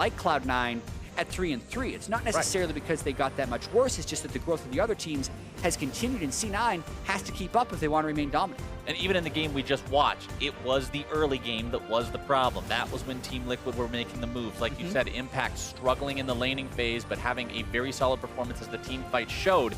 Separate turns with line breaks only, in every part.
like Cloud9 at 3-3. It's not necessarily because they got that much worse, it's just that the growth of the other teams has continued, and C9 has to keep up if they want to remain dominant.
And even in the game we just watched, it was the early game that was the problem. That was when Team Liquid were making the moves. Like you said, Impact struggling in the laning phase, but having a very solid performance as the team fight showed.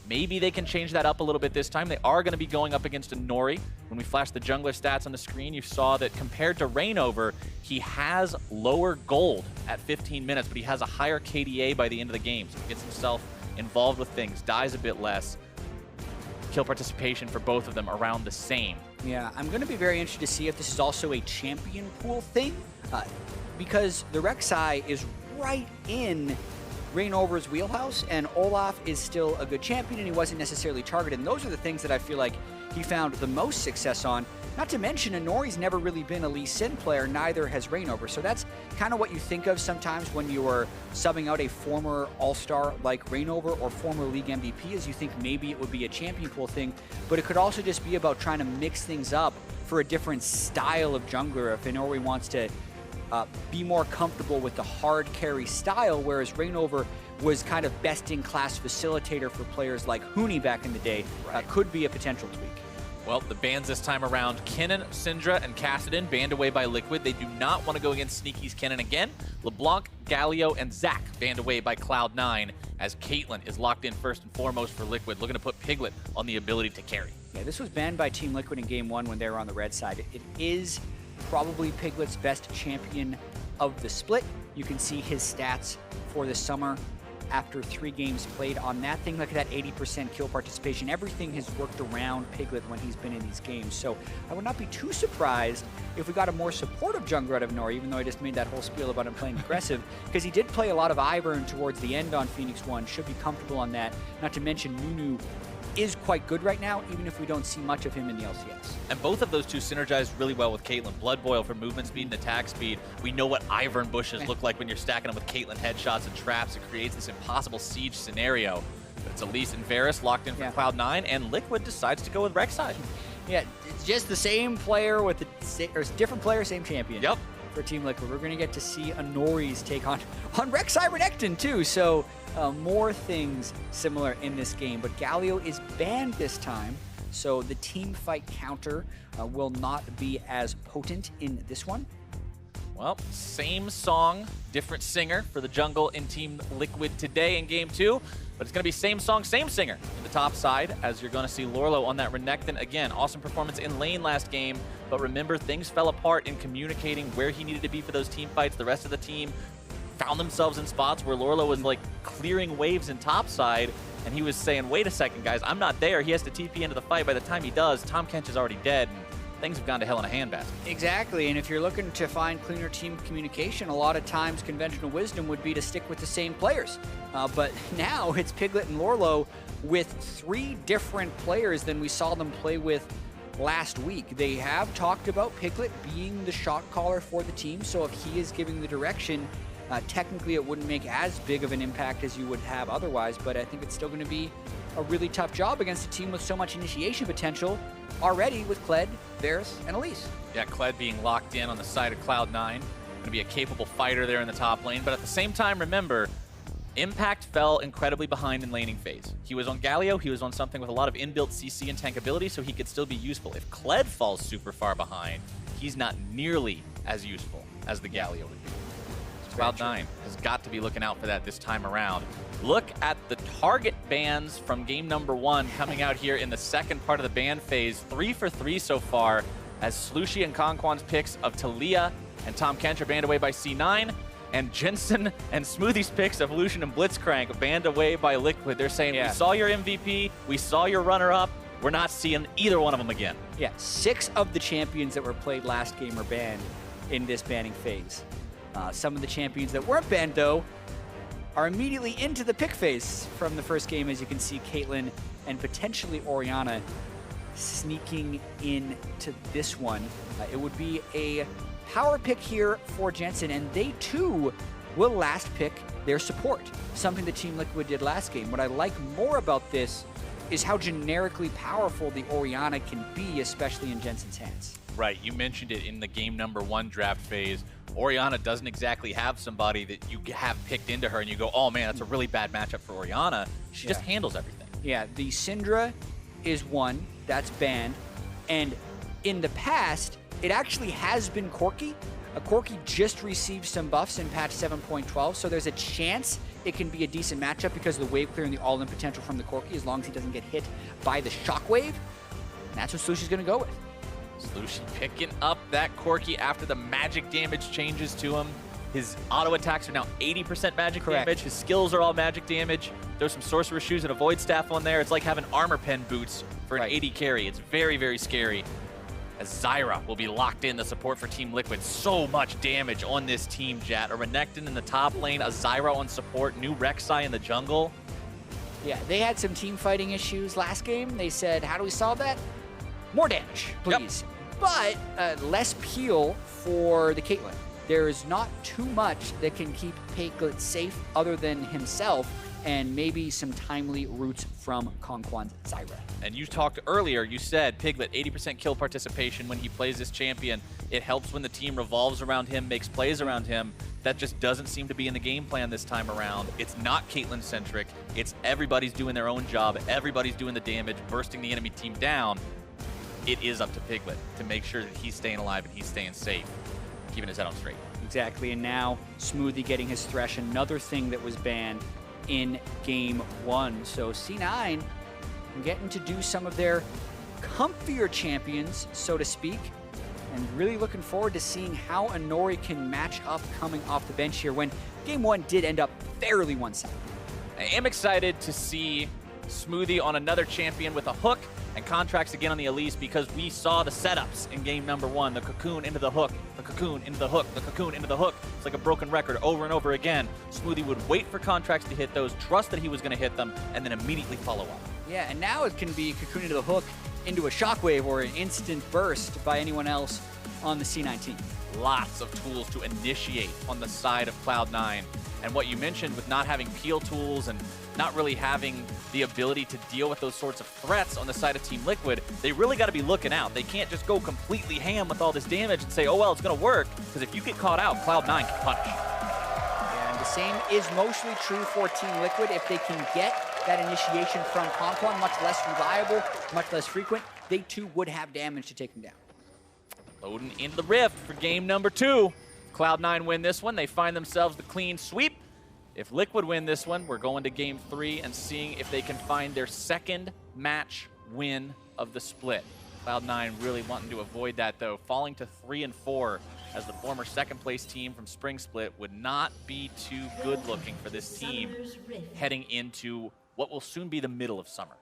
Maybe they can change that up a little bit this time. They are going to be going up against Inori. When we flashed the jungler stats on the screen, you saw that compared to Reignover, he has lower gold at 15 minutes, but he has a higher KDA by the end of the game. So he gets himself involved with things, dies a bit less. Kill participation for both of them around the same.
Yeah, I'm going to be very interested to see if this is also a champion pool thing, because the Rek'Sai is right in Reignover's wheelhouse, and Olaf is still a good champion, and he wasn't necessarily targeted. And those are the things that I feel like he found the most success on. Not to mention, Inori's never really been a Lee Sin player, neither has Reignover. So that's kind of what you think of sometimes when you are subbing out a former all-star like Reignover or former League MVP, is you think maybe it would be a champion pool thing, but it could also just be about trying to mix things up for a different style of jungler. If Inori wants to be more comfortable with the hard carry style, whereas Reignover was kind of best-in-class facilitator for players like Huni back in the day, could be a potential tweak.
Well, the bans this time around, Kennen, Syndra, and Kassadin banned away by Liquid. They do not want to go against Sneaky's Kennen again. LeBlanc, Galio, and Zac banned away by Cloud9, as Caitlyn is locked in first and foremost for Liquid, looking to put Piglet on the ability to carry. Yeah,
this was banned by Team Liquid in Game 1 when they were on the red side. It is probably Piglet's best champion of the split. You can see his stats for the summer after 3 games played on that thing. Look at that 80% kill participation. Everything has worked around Piglet when he's been in these games. So I would not be too surprised if we got a more supportive jungler out of Inori, even though I just made that whole spiel about him playing aggressive, because he did play a lot of Ivern towards the end on Phoenix 1, should be comfortable on that. Not to mention Nunu is quite good right now, even if we don't see much of him in the LCS.
And both of those two synergize really well with Caitlyn. Blood Boil for movement speed and attack speed. We know what Ivern bushes look like when you're stacking them with Caitlyn headshots and traps. It creates this impossible siege scenario. But it's Elise and Varus locked in for Cloud9, and Liquid decides to go with Rek'Sai.
Yeah, it's just the same player with the or different player, same champion.
Yep.
For Team Liquid, we're going to get to see Inori's take on Rek'Sai Renekton too. So more things similar in this game, but Galio is banned this time, so the team fight counter will not be as potent in this one.
Well, same song, different singer for the jungle in Team Liquid today in Game 2, but it's going to be same song, same singer in the top side, as you're going to see Lourlo on that Renekton. Again, awesome performance in lane last game, but remember, things fell apart in communicating where he needed to be for those team fights. The rest of the team found themselves in spots where Lourlo was like clearing waves in top side, and he was saying, wait a second, guys, I'm not there. He has to TP into the fight. By the time he does, Tahm Kench is already dead, and things have gone to hell in a handbasket.
Exactly, and if you're looking to find cleaner team communication, a lot of times conventional wisdom would be to stick with the same players. But now it's Piglet and Lourlo with 3 different players than we saw them play with last week. They have talked about Piglet being the shot caller for the team, so if he is giving the direction, technically it wouldn't make as big of an impact as you would have otherwise, but I think it's still going to be a really tough job against a team with so much initiation potential already with Kled, Varus, and Elise.
Yeah, Kled being locked in on the side of Cloud9. Going to be a capable fighter there in the top lane, but at the same time, remember, Impact fell incredibly behind in laning phase. He was on Galio, he was on something with a lot of inbuilt CC and tank ability, so he could still be useful. If Kled falls super far behind, he's not nearly as useful as the Galio would be. Cloud9 has got to be looking out for that this time around. Look at the target bans from game number 1 coming out here in the second part of the ban phase. 3 for 3 so far, as Slooshie and KonKwon's picks of Taliyah and Tahm Kench are banned away by C9, and Jensen and Smoothie's picks of Lucian and Blitzcrank banned away by Liquid. They're saying, we saw your MVP, we saw your runner-up, we're not seeing either one of them again.
Yeah, 6 of the champions that were played last game are banned in this banning phase. Some of the champions that weren't banned, though, are immediately into the pick phase from the first game, as you can see Caitlyn and potentially Orianna sneaking into this one. It would be a power pick here for Jensen, and they too will last pick their support, something the Team Liquid did last game. What I like more about this is how generically powerful the Orianna can be, especially in Jensen's hands.
Right, you mentioned it in the game number 1 draft phase. Orianna doesn't exactly have somebody that you have picked into her and you go, oh man, that's a really bad matchup for Orianna. She just handles everything.
Yeah, the Syndra is one that's banned, and in the past, it actually has been Corki. Corki just received some buffs in patch 7.12, so there's a chance it can be a decent matchup because of the wave clear and the all-in potential from the Corki, as long as he doesn't get hit by the shockwave. And that's what Slooshie's going to go with.
Slooshie picking up that Corki after the magic damage changes to him. His auto attacks are now 80% magic damage. His skills are all magic damage. There's some sorcerer shoes and a void staff on there. It's like having armor pen boots for an AD carry. It's very, very scary. As Zyra will be locked in, the support for Team Liquid. So much damage on this team, Jatt. A Renekton in the top lane, a Zyra on support, new Rek'Sai in the jungle.
Yeah, they had some team fighting issues last game. They said, how do we solve that? More damage, please. Yep. But less peel for the Caitlyn. There is not too much that can keep Piglet safe other than himself, and maybe some timely roots from KonKwon's Zyra.
And you talked earlier, you said Piglet, 80% kill participation when he plays this champion. It helps when the team revolves around him, makes plays around him. That just doesn't seem to be in the game plan this time around. It's not Caitlyn-centric. It's everybody's doing their own job. Everybody's doing the damage, bursting the enemy team down. It is up to Piglet to make sure that he's staying alive and he's staying safe, keeping his head on straight.
Exactly, and now Smoothie getting his Thresh, another thing that was banned in game one. So C9 getting to do some of their comfier champions, so to speak, and really looking forward to seeing how Inori can match up coming off the bench here when game one did end up fairly one-sided.
I am excited to see Smoothie on another champion with a hook and Contractz again on the Elise, because we saw the setups in game number one. The cocoon into the hook, the cocoon into the hook, the cocoon into the hook. It's like a broken record over and over again. Smoothie would wait for Contractz to hit those, trust that he was going to hit them, and then immediately follow up.
Yeah, and now it can be cocoon into the hook into a shockwave or an instant burst by anyone else on the C9 team.
Lots of tools to initiate on the side of Cloud9. And what you mentioned with not having peel tools and not really having the ability to deal with those sorts of threats on the side of Team Liquid, they really got to be looking out. They can't just go completely ham with all this damage and say, oh, well, it's going to work, because if you get caught out, Cloud9 can punish.
Yeah, and the same is mostly true for Team Liquid. If they can get that initiation from KonKwon, much less reliable, much less frequent, they too would have damage to take them down.
Loading into the Rift for game number 2. Cloud9 win this one, they find themselves the clean sweep. If Liquid win this one, we're going to game 3 and seeing if they can find their second match win of the split. Cloud9 really wanting to avoid that though. Falling to 3 and 4 as the former second place team from Spring Split would not be too good looking for this team heading into what will soon be the middle of summer.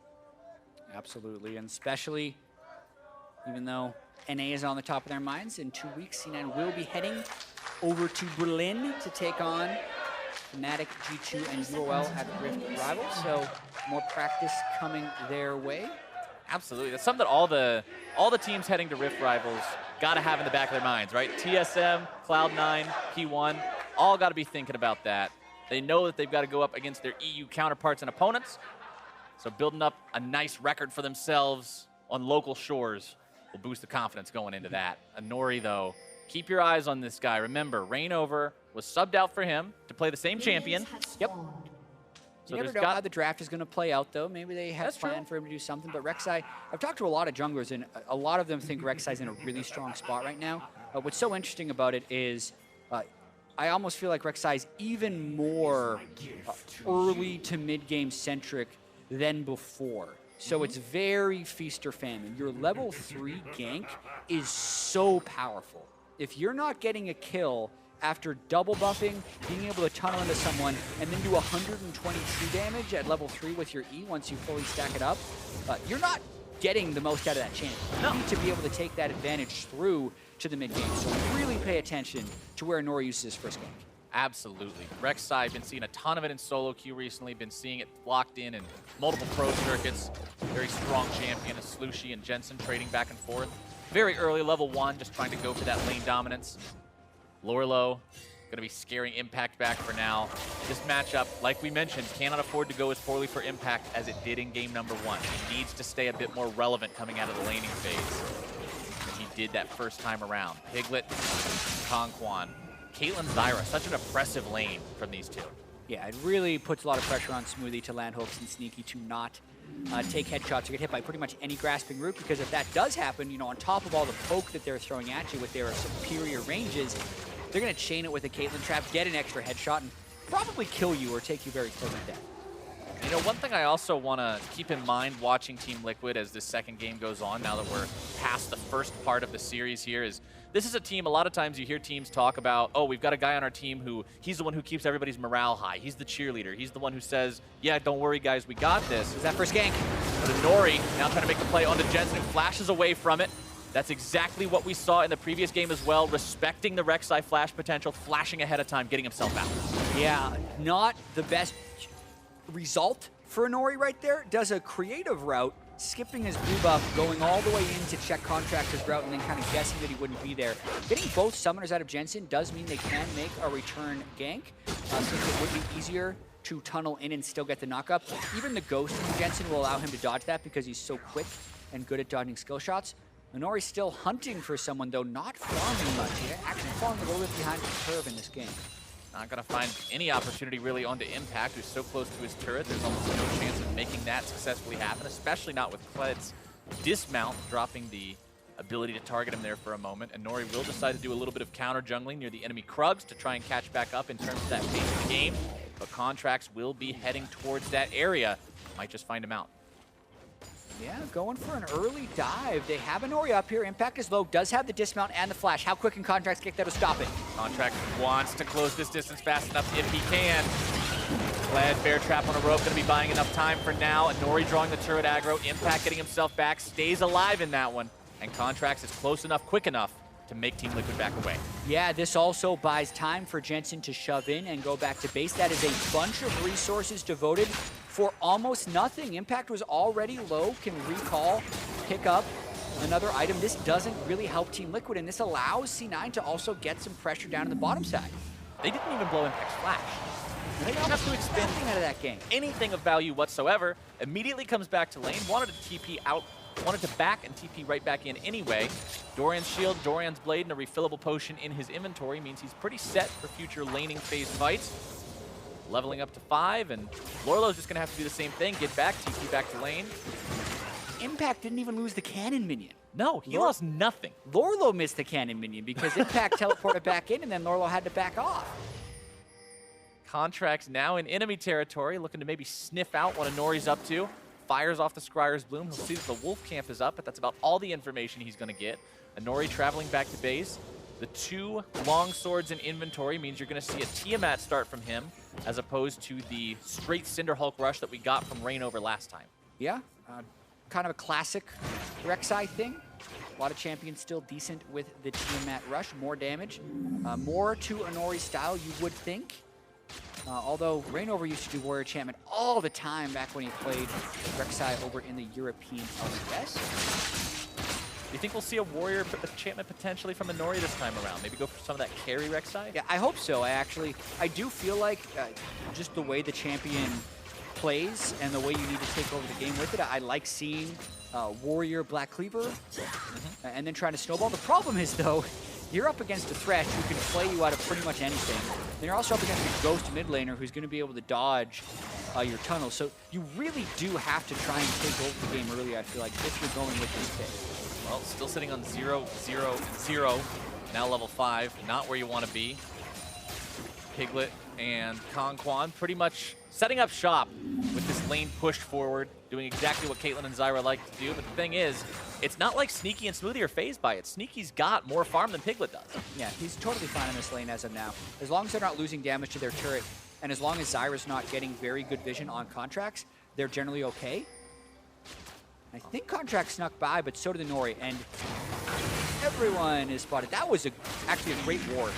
Absolutely, and especially even though NA is on the top of their minds, in 2 weeks C9 will be heading over to Berlin to take on Fnatic, G2, and UOL at the Rift Rivals, so more practice coming their way.
Absolutely, that's something that all the teams heading to Rift Rivals got to have in the back of their minds, right? TSM, Cloud9, P1, all got to be thinking about that. They know that they've got to go up against their EU counterparts and opponents, so building up a nice record for themselves on local shores will boost the confidence going into that. Inori, though, keep your eyes on this guy. Remember, Reignover was subbed out for him to play the same champion.
Yep.
So
you never know how the draft is going to play out, though. Maybe they have planned for him to do something. But Rek'Sai, I've talked to a lot of junglers, and a lot of them think Rek'Sai's in a really strong spot right now. What's so interesting about it is I almost feel like Rek'Sai's even more early to mid-game centric than before. So it's very feast or famine. Your level 3 gank is so powerful. If you're not getting a kill after double buffing, being able to tunnel into someone, and then do 120 true damage at level 3 with your E once you fully stack it up, you're not getting the most out of that champion. You need to be able to take that advantage through to the mid-game. So really pay attention to where Inori uses his first gank.
Absolutely. Rek'Sai, been seeing a ton of it in solo queue recently, been seeing it locked in multiple pro circuits. Very strong champion, as Slooshie and Jensen trading back and forth. Very early, level 1, just trying to go for that lane dominance. Lourlo, going to be scaring Impact back for now. This matchup, like we mentioned, cannot afford to go as poorly for Impact as it did in game number 1. He needs to stay a bit more relevant coming out of the laning phase than he did that first time around. Piglet, KonKwon, Caitlyn, Zyra, such an oppressive lane from these two.
Yeah, it really puts a lot of pressure on Smoothie to land hooks and Sneaky to not take headshots or get hit by pretty much any grasping route, because if that does happen, you know, on top of all the poke that they're throwing at you with their superior ranges, they're going to chain it with a Caitlyn trap, get an extra headshot, and probably kill you or take you very close to death.
You know, one thing I also want to keep in mind watching Team Liquid as this second game goes on, now that we're past the first part of the series here, is this is a team, a lot of times you hear teams talk about, oh, we've got a guy on our team who, he's the one who keeps everybody's morale high. He's the cheerleader. He's the one who says, yeah, don't worry, guys, we got this.
Is that first gank?
But Inori now trying to make the play onto Jensen, who flashes away from it. That's exactly what we saw in the previous game as well, respecting the Rek'Sai flash potential, flashing ahead of time, getting himself out.
Yeah, not the best result for Inori right there. Does a creative route, skipping his blue buff, going all the way in to check Contract's route, and then kind of guessing that he wouldn't be there. Getting both summoners out of Jensen does mean they can make a return gank, since it would be easier to tunnel in and still get the knockup. Even the ghost from Jensen will allow him to dodge that because he's so quick and good at dodging skill shots. Inori's still hunting for someone, though, not farming much. He's actually falling a little bit behind the curve in this game.
Not going to find any opportunity really onto Impact, who's so close to his turret. There's almost no chance of making that successfully happen, especially not with Kled's dismount, dropping the ability to target him there for a moment. And Inori will decide to do a little bit of counter jungling near the enemy Krugs to try and catch back up in terms of that pace of the game. But Contractz will be heading towards that area. Might just find him out.
Yeah, going for an early dive. They have Inori up here. Impact is low, does have the dismount and the flash. How quick can Contractz get there to stop it?
Contractz wants to close this distance fast enough if he can. Kled, bear trap on a rope, going to be buying enough time for now. Inori drawing the turret aggro. Impact getting himself back, stays alive in that one. And Contractz is close enough, quick enough to make Team Liquid back away.
Yeah, this also buys time for Jensen to shove in and go back to base. That is a bunch of resources devoted for almost nothing. Impact was already low, can recall, pick up another item. This doesn't really help Team Liquid, and this allows C9 to also get some pressure down in the bottom side.
They didn't even blow Impact's flash. They don't have to expend
Nothing out of that game.
anything of value whatsoever. Immediately comes back to lane, wanted to TP out, wanted to back and TP right back in anyway. Dorian's shield, Dorian's blade, and a refillable potion in his inventory means he's pretty set for future laning phase fights. Leveling up to 5, and Lourlo's just going to have to do the same thing, get back, TP back to lane.
Impact didn't even lose the cannon minion.
No, he lost nothing.
Lourlo missed the cannon minion because Impact teleported back in, and then Lourlo had to back off.
Contractz now in enemy territory, looking to maybe sniff out what Inori's up to. Fires off the Scryer's Bloom. He'll see that the Wolf Camp is up, but that's about all the information he's going to get. Inori traveling back to base. The 2 long swords in inventory means you're going to see a Tiamat start from him, as opposed to the straight Cinderhulk rush that we got from Reignover last time.
Yeah, kind of a classic Rek'Sai thing. A lot of champions still decent with the Tiamat rush. More damage. More to Inori style, you would think. Although Reignover used to do Warrior Enchantment all the time back when he played Rek'Sai over in the European LCS.
Do you think we'll see a Warrior Enchantment potentially from Inori this time around? Maybe go for some of that carry Rek'Sai?
Yeah, I hope so. I do feel like just the way the champion plays and the way you need to take over the game with it, I like seeing Warrior Black Cleaver and then trying to snowball. The problem is, though, you're up against a Thresh who can play you out of pretty much anything. Then you're also up against a Ghost mid laner who's going to be able to dodge your tunnel. So you really do have to try and take over the game early, I feel like, if you're going with this pick.
Well, still sitting on 0, 0, 0. Now level 5, not where you want to be. Piglet and KonKwon pretty much setting up shop with this lane pushed forward, doing exactly what Caitlyn and Zyra like to do. But the thing is, it's not like Sneaky and Smoothie are phased by it. Sneaky's got more farm than Piglet does.
Yeah, he's totally fine in this lane as of now. As long as they're not losing damage to their turret, and as long as Zyra's not getting very good vision on Contractz, they're generally okay. I think Contractz snuck by, but so did Inori, and everyone is spotted. That was actually a great ward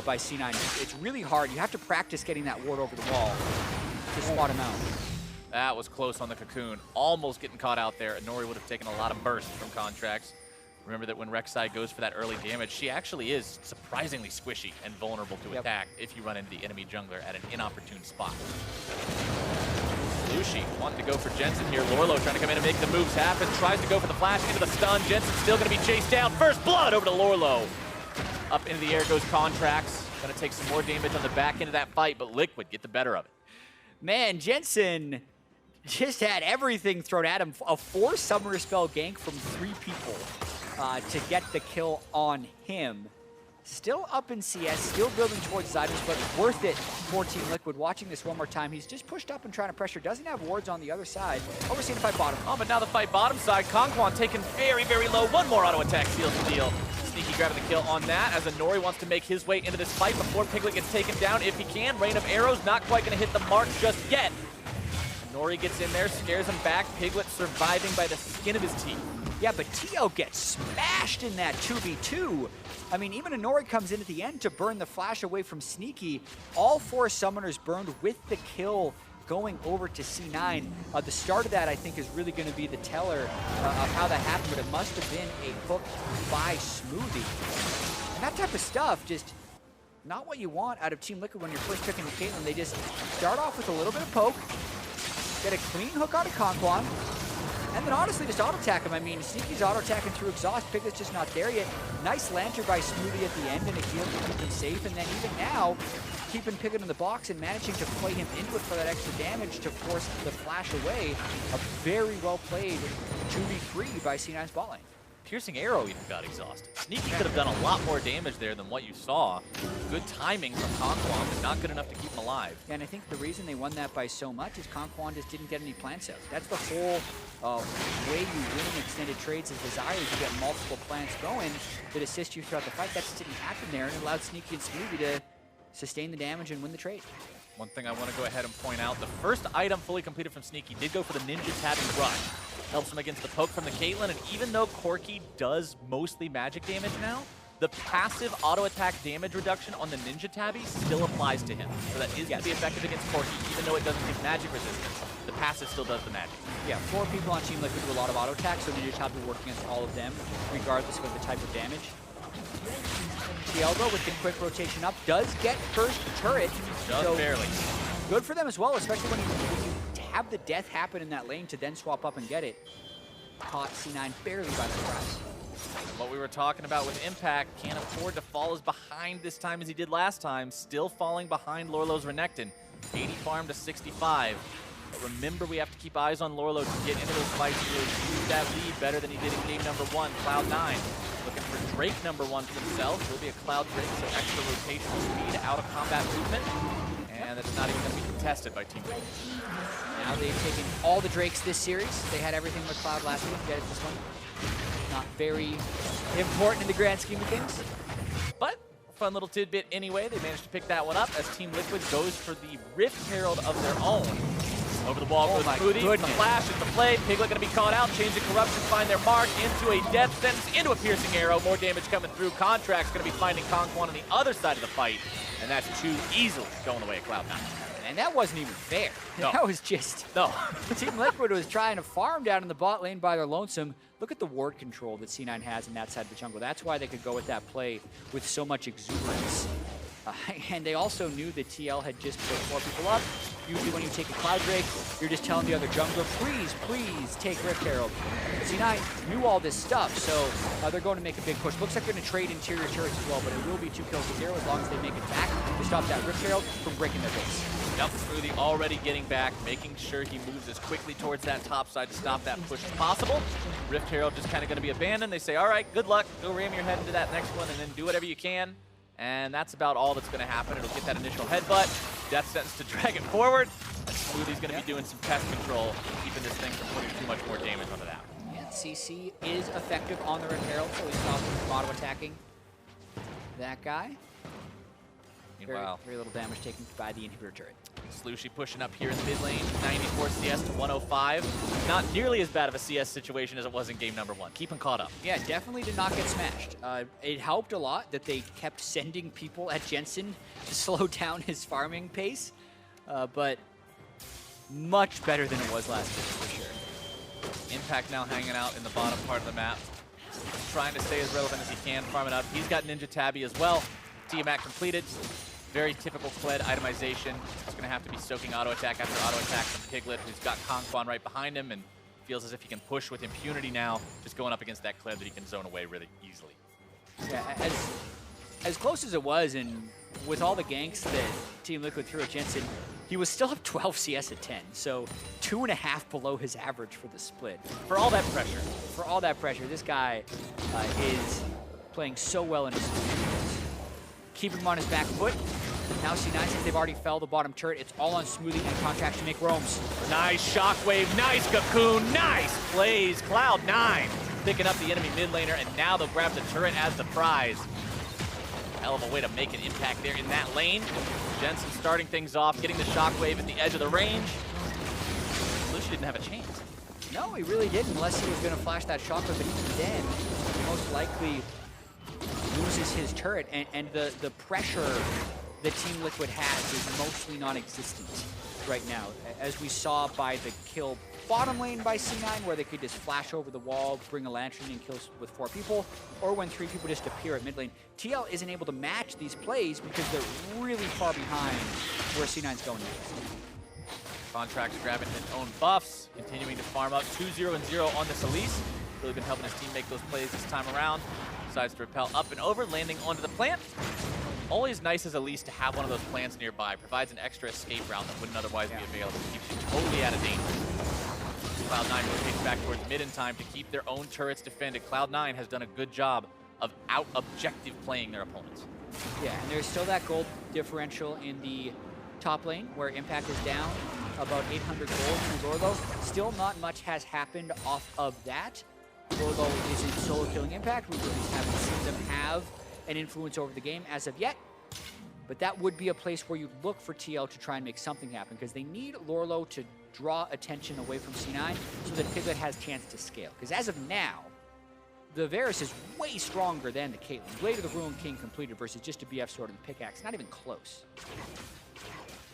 by C9. It's really hard. You have to practice getting that ward over the wall to spot him out.
That was close on the cocoon. Almost getting caught out there. Inori would have taken a lot of burst from Contractz. Remember that when Rek'Sai goes for that early damage, she actually is surprisingly squishy and vulnerable to attack if you run into the enemy jungler at an inopportune spot. Slooshie wanting to go for Jensen here. Lourlo trying to come in and make the moves happen. Tries to go for the flash into the stun. Jensen's still going to be chased down. First blood over to Lourlo. Up into the air goes Contractz. Gonna take some more damage on the back end of that fight, but Liquid get the better of it.
Man, Jensen just had everything thrown at him. A 4 Summer Spell gank from 3 people to get the kill on him. Still up in CS, still building towards Zyra, but worth it for Team Liquid. Watching this one more time, he's just pushed up and trying to pressure. Doesn't have wards on the other side. Oh, we're seeing the fight bottom.
Oh, but now the fight bottom side. KonKwon taken very, very low. One more auto attack seals the deal. Sneaky grabbing the kill on that as Inori wants to make his way into this fight before Piglet gets taken down. If he can, rain of arrows, not quite going to hit the mark just yet. Inori gets in there, scares him back. Piglet surviving by the skin of his teeth.
Yeah, but Tio gets smashed in that 2v2. I mean, even Inori comes in at the end to burn the flash away from Sneaky. All 4 summoners burned with the kill going over to C9. The start of that, I think, is really going to be the teller of how that happened, but it must have been a hook by Smoothie. And that type of stuff, just not what you want out of Team Liquid when you're first picking the Caitlyn. They just start off with a little bit of poke, get a clean hook out of KonKwon, and then honestly just auto-attack him. I mean, Sneaky's auto-attacking through exhaust. Piglet's just not there yet. Nice lantern by Smoothie at the end and a heal to keep him safe. And then even now, keeping Piglet in the box and managing to play him into it for that extra damage to force the flash away. A very well-played 2v3 by C9's bot lane.
Piercing arrow even got exhausted. Sneaky could have done a lot more damage there than what you saw. Good timing from KonKwon, but not good enough to keep him alive.
Yeah, and I think the reason they won that by so much is KonKwon just didn't get any plants out. That's the whole way you win extended trades is desire is you get multiple plants going that assist you throughout the fight. That just didn't happen there, and it allowed Sneaky and Smoothie to sustain the damage and win the trade.
One thing I want to go ahead and point out, the first item fully completed from Sneaky did go for the Ninja Tabbing Rush. Helps him against the poke from the Caitlyn, and even though Corki does mostly magic damage now, the passive auto attack damage reduction on the Ninja Tabby still applies to him. So that is going to be effective against Corki, even though it doesn't take magic resistance. The passive still does the magic.
Yeah, 4 people on Team Liquid do a lot of auto attack, so Ninja Tabby will work against all of them, regardless of the type of damage. The elbow with the quick rotation up does get first turret.
Just so barely.
Good for them as well, especially when you have the death happen in that lane to then swap up and get it. Caught C9 barely by surprise.
What we were talking about with Impact, can't afford to fall as behind this time as he did last time. Still falling behind Lourlo's Renekton. 80 farm to 65. But remember, we have to keep eyes on Lourlo to get into those fights and really use that lead better than he did in game number 1. Cloud9 looking for Drake number 1 for themselves. Will be a Cloud Drake, so extra rotational speed out of combat movement. And it's not even going to be contested by Team Liquid.
Now they've taken all the Drakes this series. They had everything with Cloud last week. Get it this one. Not very important in the grand scheme of things.
But fun little tidbit anyway. They managed to pick that one up as Team Liquid goes for the Rift Herald of their own. Over the wall goes Smoothie. The flash is the play. Piglet going to be caught out. Change the corruption. Find their mark into a death sentence. Into a piercing arrow. More damage coming through. Contractz going to be finding KonKwon on the other side of the fight. And that's 2 easily going away at Cloud9.
And that wasn't even fair.
No.
That was just...
No.
Team Liquid was trying to farm down in the bot lane by their lonesome. Look at the ward control that C9 has in that side of the jungle. That's why they could go with that play with so much exuberance. And they also knew that TL had just put 4 people up. Usually when you take a Cloud Drake, you're just telling the other jungler, please, please take Rift Herald. C9 knew all this stuff, so they're going to make a big push. Looks like they're going to trade interior turrets as well, but it will be 2 kills to 0 as long as they make it back to stop that Rift Herald from breaking their base.
Yep, Smoothie already getting back, making sure he moves as quickly towards that top side to stop that push as possible. Rift Herald just kind of going to be abandoned. They say, all right, good luck. Go ram your head into that next one and then do whatever you can. And that's about all that's going to happen. It'll get that initial headbutt, death sentence to drag it forward. And Smoothie's going to be doing some pest control, keeping this thing from putting too much more damage onto that.
Yeah, CC is effective on the Rift Herald, so he's stopping from auto-attacking that guy.
Meanwhile,
very little damage taken by the inhibitor turret.
Slooshie pushing up here in the mid lane, 94 CS to 105. Not nearly as bad of a CS situation as it was in game number 1. Keeping caught up.
Yeah, definitely did not get smashed. It helped a lot that they kept sending people at Jensen to slow down his farming pace, but much better than it was last year for sure.
Impact now hanging out in the bottom part of the map, trying to stay as relevant as he can, farming up. He's got Ninja Tabby as well. Tiamat completed. Very typical Kled itemization. He's going to have to be soaking auto attack after auto attack from Piglet, who's got KonKwon right behind him and feels as if he can push with impunity now, just going up against that Kled that he can zone away really easily.
Yeah, as close as it was, and with all the ganks that Team Liquid threw at Jensen, he was still up 12 CS at 10, so 2.5 below his average for the split.
For all that pressure.
For all that pressure, this guy is playing so well in his games. Keeping him on his back foot. Now C9, since they've already fell the bottom turret, it's all on Smoothie and Contractz to make roams.
Nice shockwave, nice cocoon, nice plays. Cloud9 picking up the enemy mid laner, and now they'll grab the turret as the prize. Hell of a way to make an impact there in that lane. Jensen starting things off, getting the shockwave at the edge of the range. Slooshie didn't have a chance.
No, he really didn't, unless he was going to flash that shockwave, but even then, he most likely loses his turret, and the pressure that Team Liquid has is mostly non-existent right now, as we saw by the kill bottom lane by C9, where they could just flash over the wall, bring a lantern and kill with 4 people, or when 3 people just appear at mid lane. TL isn't able to match these plays because they're really far behind where C9's going next.
Contractz grabbing his own buffs, continuing to farm up 2-0-0 on this Elise. Really been helping his team make those plays this time around. Decides to repel up and over, landing onto the plant. Always nice as Elise to have one of those plants nearby. Provides an extra escape route that wouldn't otherwise be available. Keeps you totally out of danger. Cloud9 rotates back towards mid in time to keep their own turrets defended. Cloud9 has done a good job of out-objective playing their opponents.
Yeah, and there's still that gold differential in the top lane, where Impact is down about 800 gold from Lourlo. Still not much has happened off of that. Lourlo isn't solo killing Impact. We really haven't seen them have an influence over the game as of yet. But that would be a place where you'd look for TL to try and make something happen, because they need Lourlo to draw attention away from C9 so that Piglet has a chance to scale. Because as of now, the Varus is way stronger than the Caitlyn. Blade of the Ruined King completed versus just a BF sword and pickaxe. Not even close.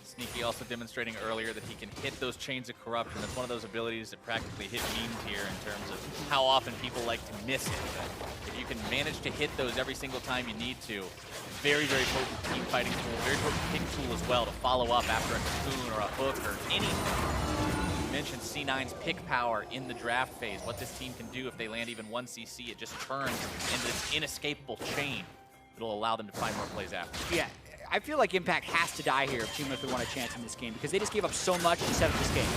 Sneaky also demonstrating earlier that he can hit those chains of corruption. That's one of those abilities that practically hit memes here in terms of how often people like to miss it. But if you can manage to hit those every single time you need to, very, very potent team fighting tool, very potent pick tool as well to follow up after a cocoon or a hook or anything. You mentioned C9's pick power in the draft phase, what this team can do if they land even 1 CC. It just turns into this inescapable chain that'll allow them to find more plays after.
Yeah. I feel like Impact has to die here if Team Liquid want a chance in this game, because they just gave up so much to set up this game.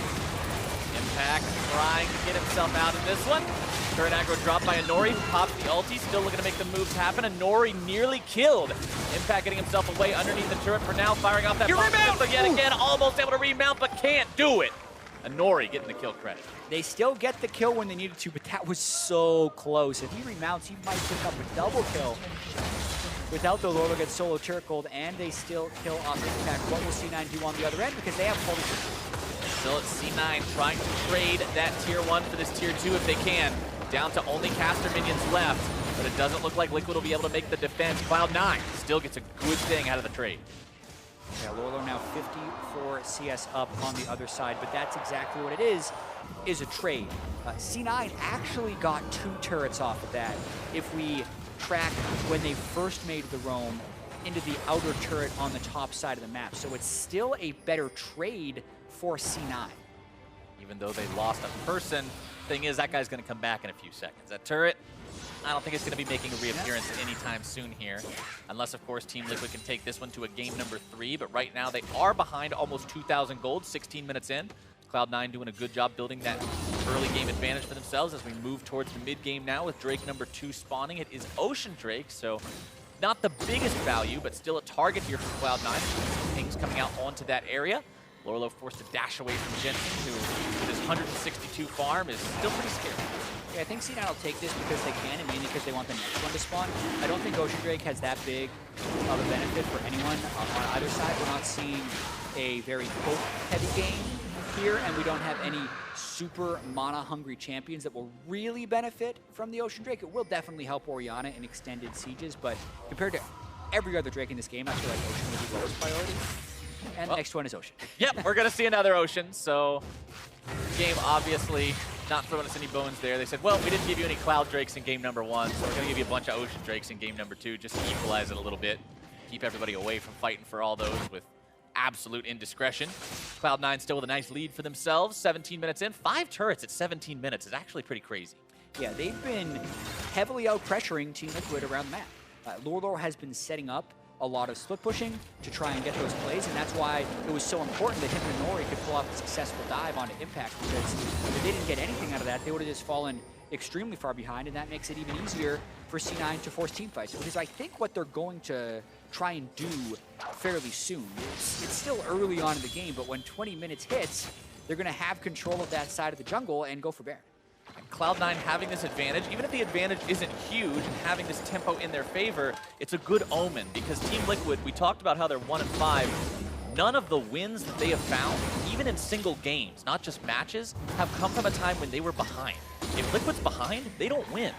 Impact trying to get himself out of this one. Turret aggro dropped by Inori, who pops the ulti, still looking to make the moves happen. Inori nearly killed. Impact getting himself away underneath the turret for now, firing off that bomb pistol yet again, almost able to remount, but can't do it. Inori getting the kill credit.
They still get the kill when they needed to, but that was so close. If he remounts, he might pick up a double kill. Without the Lourlo gets solo turret gold, and they still kill off Impact. What will C9 do on the other end? Because they have holy.
Still it's C9 trying to trade that tier 1 for this tier 2 if they can. Down to only caster minions left, but it doesn't look like Liquid will be able to make the defense. Cloud9 still gets a good thing out of the trade.
Yeah, Lourlo now 54 CS up on the other side, but that's exactly what it is a trade. C9 actually got 2 turrets off of that. If we track when they first made the roam into the outer turret on the top side of the map. So it's still a better trade for C9.
Even though they lost a person, thing is that guy's going to come back in a few seconds. That turret, I don't think it's going to be making a reappearance anytime soon here. Unless, of course, Team Liquid can take this one to a game number 3. But right now they are behind almost 2,000 gold, 16 minutes in. Cloud9 doing a good job building that early game advantage for themselves as we move towards the mid game now with Drake number 2 spawning. It is Ocean Drake, so not the biggest value, but still a target here for Cloud9. Things coming out onto that area. Lourlo forced to dash away from Jensen, who with his 162 farm is still pretty scary.
Yeah, I think C9 will take this because they can, and mainly because they want the next one to spawn. I don't think Ocean Drake has that big of a benefit for anyone on either side. We're not seeing a very hope-heavy game here, and we don't have any super mana-hungry champions that will really benefit from the Ocean Drake. It will definitely help Orianna in extended sieges, but compared to every other Drake in this game, I feel like Ocean will be lowest priority. And the next one is Ocean.
Yep, we're going to see another Ocean, so game obviously not throwing us any bones there. They said, well, we didn't give you any Cloud Drakes in game number 1, so we're going to give you a bunch of Ocean Drakes in game number 2 just to equalize it a little bit, keep everybody away from fighting for all those with absolute indiscretion. Cloud9 still with a nice lead for themselves. 17 minutes in. 5 turrets at 17 minutes is actually pretty crazy.
Yeah, they've been heavily out-pressuring Team Liquid around the map. Lourlo has been setting up a lot of split pushing to try and get those plays, and that's why it was so important that him and Inori could pull off a successful dive onto Impact, because if they didn't get anything out of that, they would have just fallen extremely far behind, and that makes it even easier for C9 to force team fights. Because I think what they're going to try and do fairly soon, it's still early on in the game, but when 20 minutes hits, they're going to have control of that side of the jungle and go for Baron.
Cloud9 having this advantage, even if the advantage isn't huge, and having this tempo in their favor, it's a good omen, because Team Liquid, we talked about how they're 1-5. None of the wins that they have found, even in single games, not just matches, have come from a time when they were behind. If Liquid's behind, they don't win.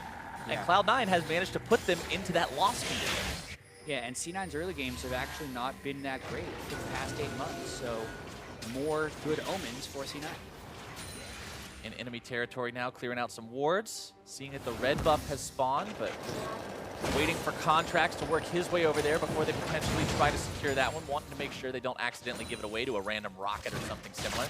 Yeah. And Cloud9 has managed to put them into that loss meter.
Yeah, and C9's early games have actually not been that great for the past 8 months, so more good omens for C9.
In enemy territory now, clearing out some wards, seeing that the red buff has spawned, but waiting for Contractz to work his way over there before they potentially try to secure that one, wanting to make sure they don't accidentally give it away to a random rocket or something similar.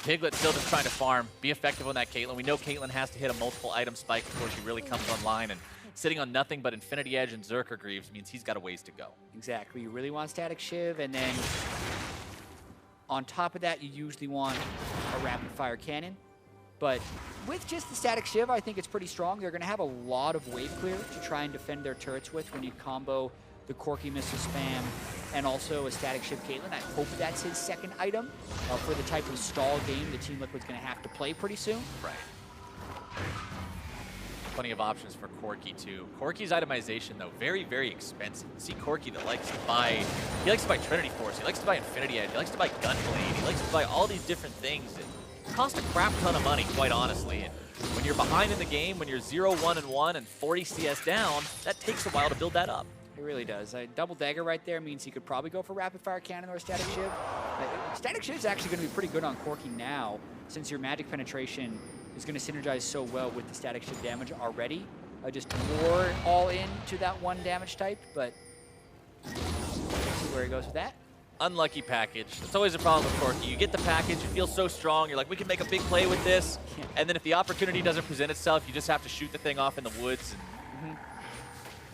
Piglet still just trying to farm, be effective on that Caitlyn. We know Caitlyn has to hit a multiple item spike before she really comes online, and sitting on nothing but Infinity Edge and Zerker Greaves means he's got a ways to go.
Exactly, you really want Static Shiv, and then on top of that, you usually want a rapid fire cannon. But with just the Static Shiv, I think it's pretty strong. They're going to have a lot of wave clear to try and defend their turrets with when you combo the Corki missile spam and also a Static Shiv Caitlyn. I hope that's his second item for the type of stall game the Team Liquid's going to have to play pretty soon.
Right. Plenty of options for Corki too. Corki's itemization though, very, very expensive. See Corki that likes to buy, he likes to buy Trinity Force, he likes to buy Infinity Edge, he likes to buy Gunblade, he likes to buy all these different things that cost a crap ton of money, quite honestly. And when you're behind in the game, when you're 0-1-1 and 40 CS down, that takes a while to build that up.
It really does. A double dagger right there means he could probably go for rapid fire cannon or Static Shiv. Static Shiv is actually going to be pretty good on Corki now, since your magic penetration is going to synergize so well with the Static Shiv damage already. Just more all in to that one damage type, but let's see where he goes with that.
Unlucky package. It's always a problem with Corki. You get the package, you feel so strong, you're like, we can make a big play with this.
Yeah.
And then if the opportunity doesn't present itself, you just have to shoot the thing off in the woods and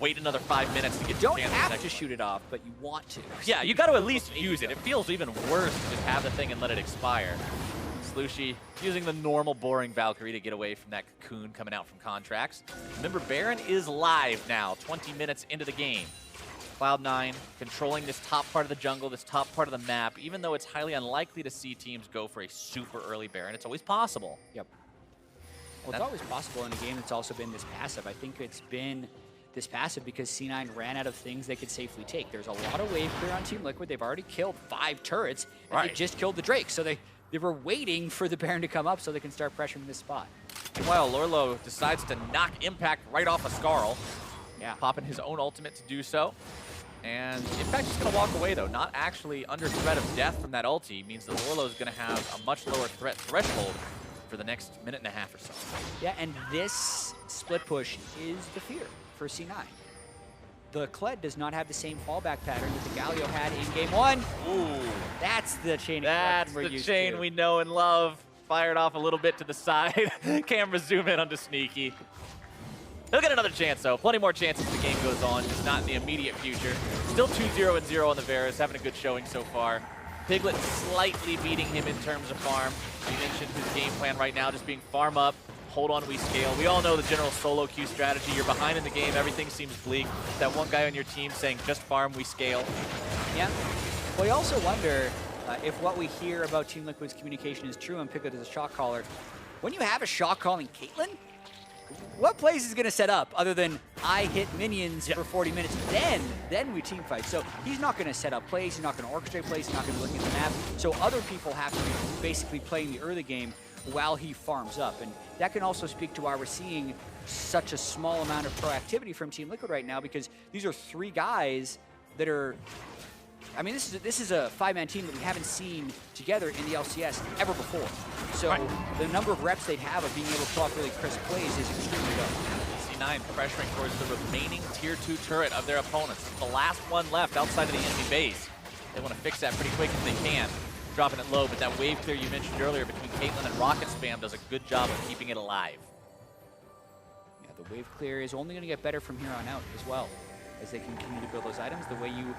wait another 5 minutes to get
your chance. You don't have to shoot it off, but you want to.
Yeah, you got to at least use it. It feels even worse to just have the thing and let it expire. Slooshie using the normal boring Valkyrie to get away from that cocoon coming out from Contractz. Remember, Baron is live now, 20 minutes into the game. Cloud9 controlling this top part of the jungle, this top part of the map, even though it's highly unlikely to see teams go for a super early Baron. It's always possible.
Yep. Well, it's always possible in a game that's also been this passive. I think it's been this passive because C9 ran out of things they could safely take. There's a lot of wave clear on Team Liquid. They've already killed 5 turrets, and they just killed the Drake. So they were waiting for the Baron to come up so they can start pressuring this spot.
Meanwhile, Lourlo decides to knock Impact right off a Skarl.
Yeah.
Popping his own ultimate to do so. And Impact's just going to walk away, though. Not actually under threat of death from that ulti. Means that Lourlo is going to have a much lower threat threshold for the next minute and a half or so.
Yeah, and this split push is the fear for C9. The Kled does not have the same fallback pattern that the Galio had in game 1.
Ooh.
That's the chain.
That's the chain we know and love. Fired off a little bit to the side. Camera zoom in onto Sneaky. He'll get another chance, though. Plenty more chances the game goes on, just not in the immediate future. Still 2-0-0 on the Varus, having a good showing so far. Piglet slightly beating him in terms of farm. You mentioned his game plan right now, just being farm up, hold on, we scale. We all know the general solo queue strategy. You're behind in the game, everything seems bleak. That one guy on your team saying, just farm, we scale.
Yeah. Well, you also wonder if what we hear about Team Liquid's communication is true and Piglet is a shot caller. When you have a shot calling Caitlyn, what plays is going to set up other than I hit minions for 40 minutes, then we team fight. So he's not going to set up plays, he's not going to orchestrate plays, he's not going to look at the map. So other people have to be basically playing the early game while he farms up. And that can also speak to why we're seeing such a small amount of proactivity from Team Liquid right now, because these are 3 guys that are, I mean, this is a 5-man team that we haven't seen together in the LCS ever before. So the number of reps they have of being able to pull off really crisp plays is extremely low.
C9 pressuring towards the remaining tier 2 turret of their opponents. The last one left outside of the enemy base. They want to fix that pretty quick if they can. Dropping it low, but that wave clear you mentioned earlier between Caitlyn and Rocket Spam does a good job of keeping it alive.
Yeah, the wave clear is only going to get better from here on out as well. as they continue to build those items. The way you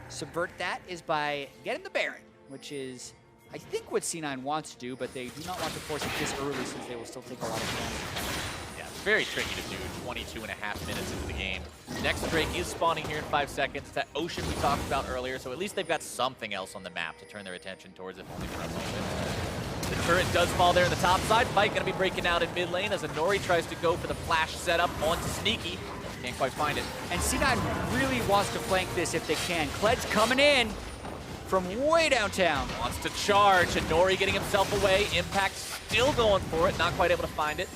subvert that is by getting the Baron, which is, I think, what C9 wants to do, but they do not want to force it this early since they will still take a lot of damage.
Yeah, it's very tricky to do 22.5 minutes into the game. Next Drake is spawning here in 5 seconds. It's that Ocean we talked about earlier, so at least they've got something else on the map to turn their attention towards, if only for a moment. The turret does fall there in the top side. Fight gonna be breaking out in mid lane as Inori tries to go for the flash setup onto Sneaky. Can't quite find it.
And C9 really wants to flank this if they can. Kled's coming in from way downtown.
Wants to charge. Inori getting himself away. Impact still going for it. Not quite able to find it.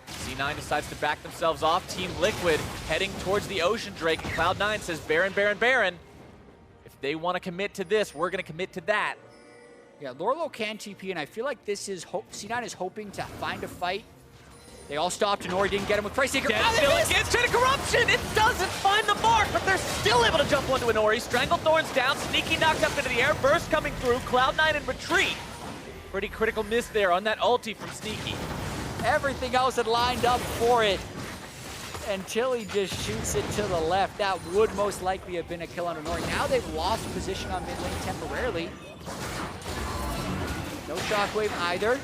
C9 decides to back themselves off. Team Liquid heading towards the Ocean Drake. And Cloud9 says, Baron, Baron, Baron. If they want to commit to this, we're going to commit to that.
Yeah, Lourlo can TP, and I feel like this is C9 is hoping to find a fight. They all stopped, and Inori didn't get him with Price Seeker.
Against Chain of Corruption! It doesn't find the mark, but they're still able to jump onto Inori. Strangle Thorns down, Sneaky knocked up into the air, Burst coming through, Cloud9 in retreat. Pretty critical miss there on that ulti from Sneaky.
Everything else had lined up for it until he just shoots it to the left. That would most likely have been a kill on Inori. Now they've lost position on mid lane temporarily. No shockwave either.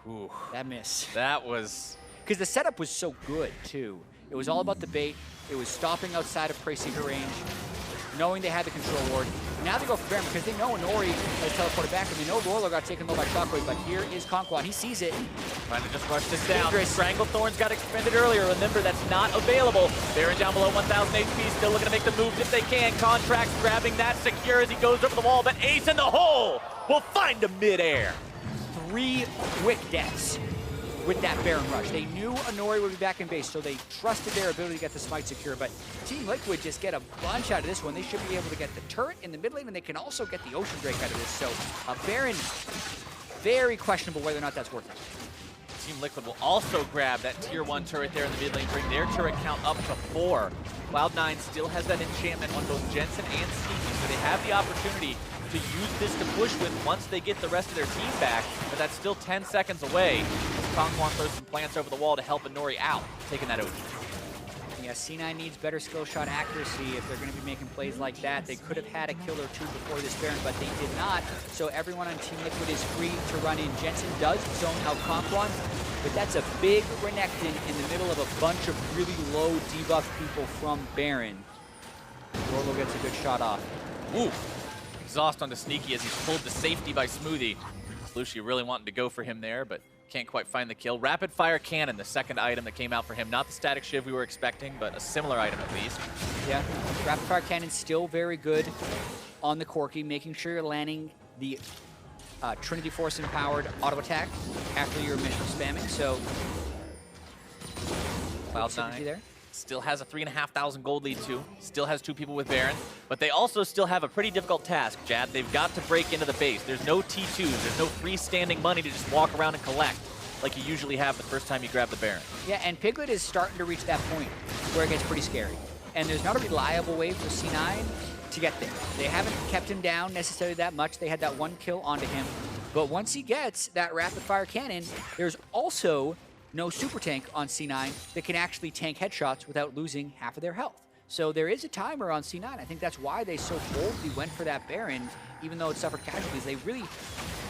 Ooh,
that miss.
That was...
Because the setup was so good, too. It was all about the bait. It was stopping outside of Price Seeker range, knowing they had the control ward. Now they go for Baron because they know Inori has teleported back, and they know Lourlo got taken low by Shockwave, but here is KonKwon. He sees it.
Trying to just rush this down. Strangle Thorns got expended earlier. Remember, that's not available. Baron down below 1,000 HP, still looking to make the moves if they can. Contractz grabbing that secure as he goes over the wall, but Ace in the hole will find him mid-air.
3 quick deaths with that Baron rush. They knew Inori would be back in base, so they trusted their ability to get the smite secure, but Team Liquid just get a bunch out of this one. They should be able to get the turret in the mid lane, and they can also get the Ocean Drake out of this, so Baron, very questionable whether or not that's worth it.
Team Liquid will also grab that tier 1 turret there in the mid lane, bring their turret count up to 4. Cloud9 still has that enchantment on both Jensen and Sneaky, so they have the opportunity to use this to push with once they get the rest of their team back, but that's still 10 seconds away. KonKwon throws some plants over the wall to help Inori out, taking that OG.
Yeah, C9 needs better skill shot accuracy if they're going to be making plays like that. They could have had a kill or 2 before this Baron, but they did not. So everyone on Team Liquid is free to run in. Jensen does zone out KonKwon, but that's a big Renekton in the middle of a bunch of really low debuff people from Baron. Lourlo gets a good shot off.
Ooh. Exhaust onto Sneaky as he's pulled to safety by Smoothie. Slooshie really wanting to go for him there, but can't quite find the kill. Rapid Fire Cannon, the second item that came out for him. Not the Static Shiv we were expecting, but a similar item at least. Yeah,
Rapid Fire Cannon still very good on the Corki, making sure you're landing the Trinity Force empowered auto attack after your initial spamming, so
Cloud9 there. Still has a 3,500 gold lead too. Still has 2 people with Baron. But they also still have a pretty difficult task, Jatt. They've got to break into the base. There's no T2s. There's no freestanding money to just walk around and collect like you usually have the first time you grab the Baron.
Yeah, and Piglet is starting to reach that point where it gets pretty scary. And there's not a reliable way for C9 to get there. They haven't kept him down necessarily that much. They had that 1 kill onto him. But once he gets that rapid fire cannon, there's also no super tank on C9 that can actually tank headshots without losing half of their health. So there is a timer on C9. I think that's why they so boldly went for that Baron, even though it suffered casualties. They really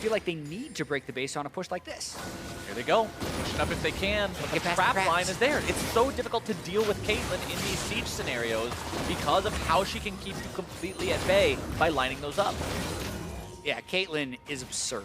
feel like they need to break the base on a push like this.
Here they go, pushing up if they can. But the trap line is there. It's so difficult to deal with Caitlyn in these siege scenarios because of how she can keep you completely at bay by lining those up.
Yeah, Caitlyn is absurd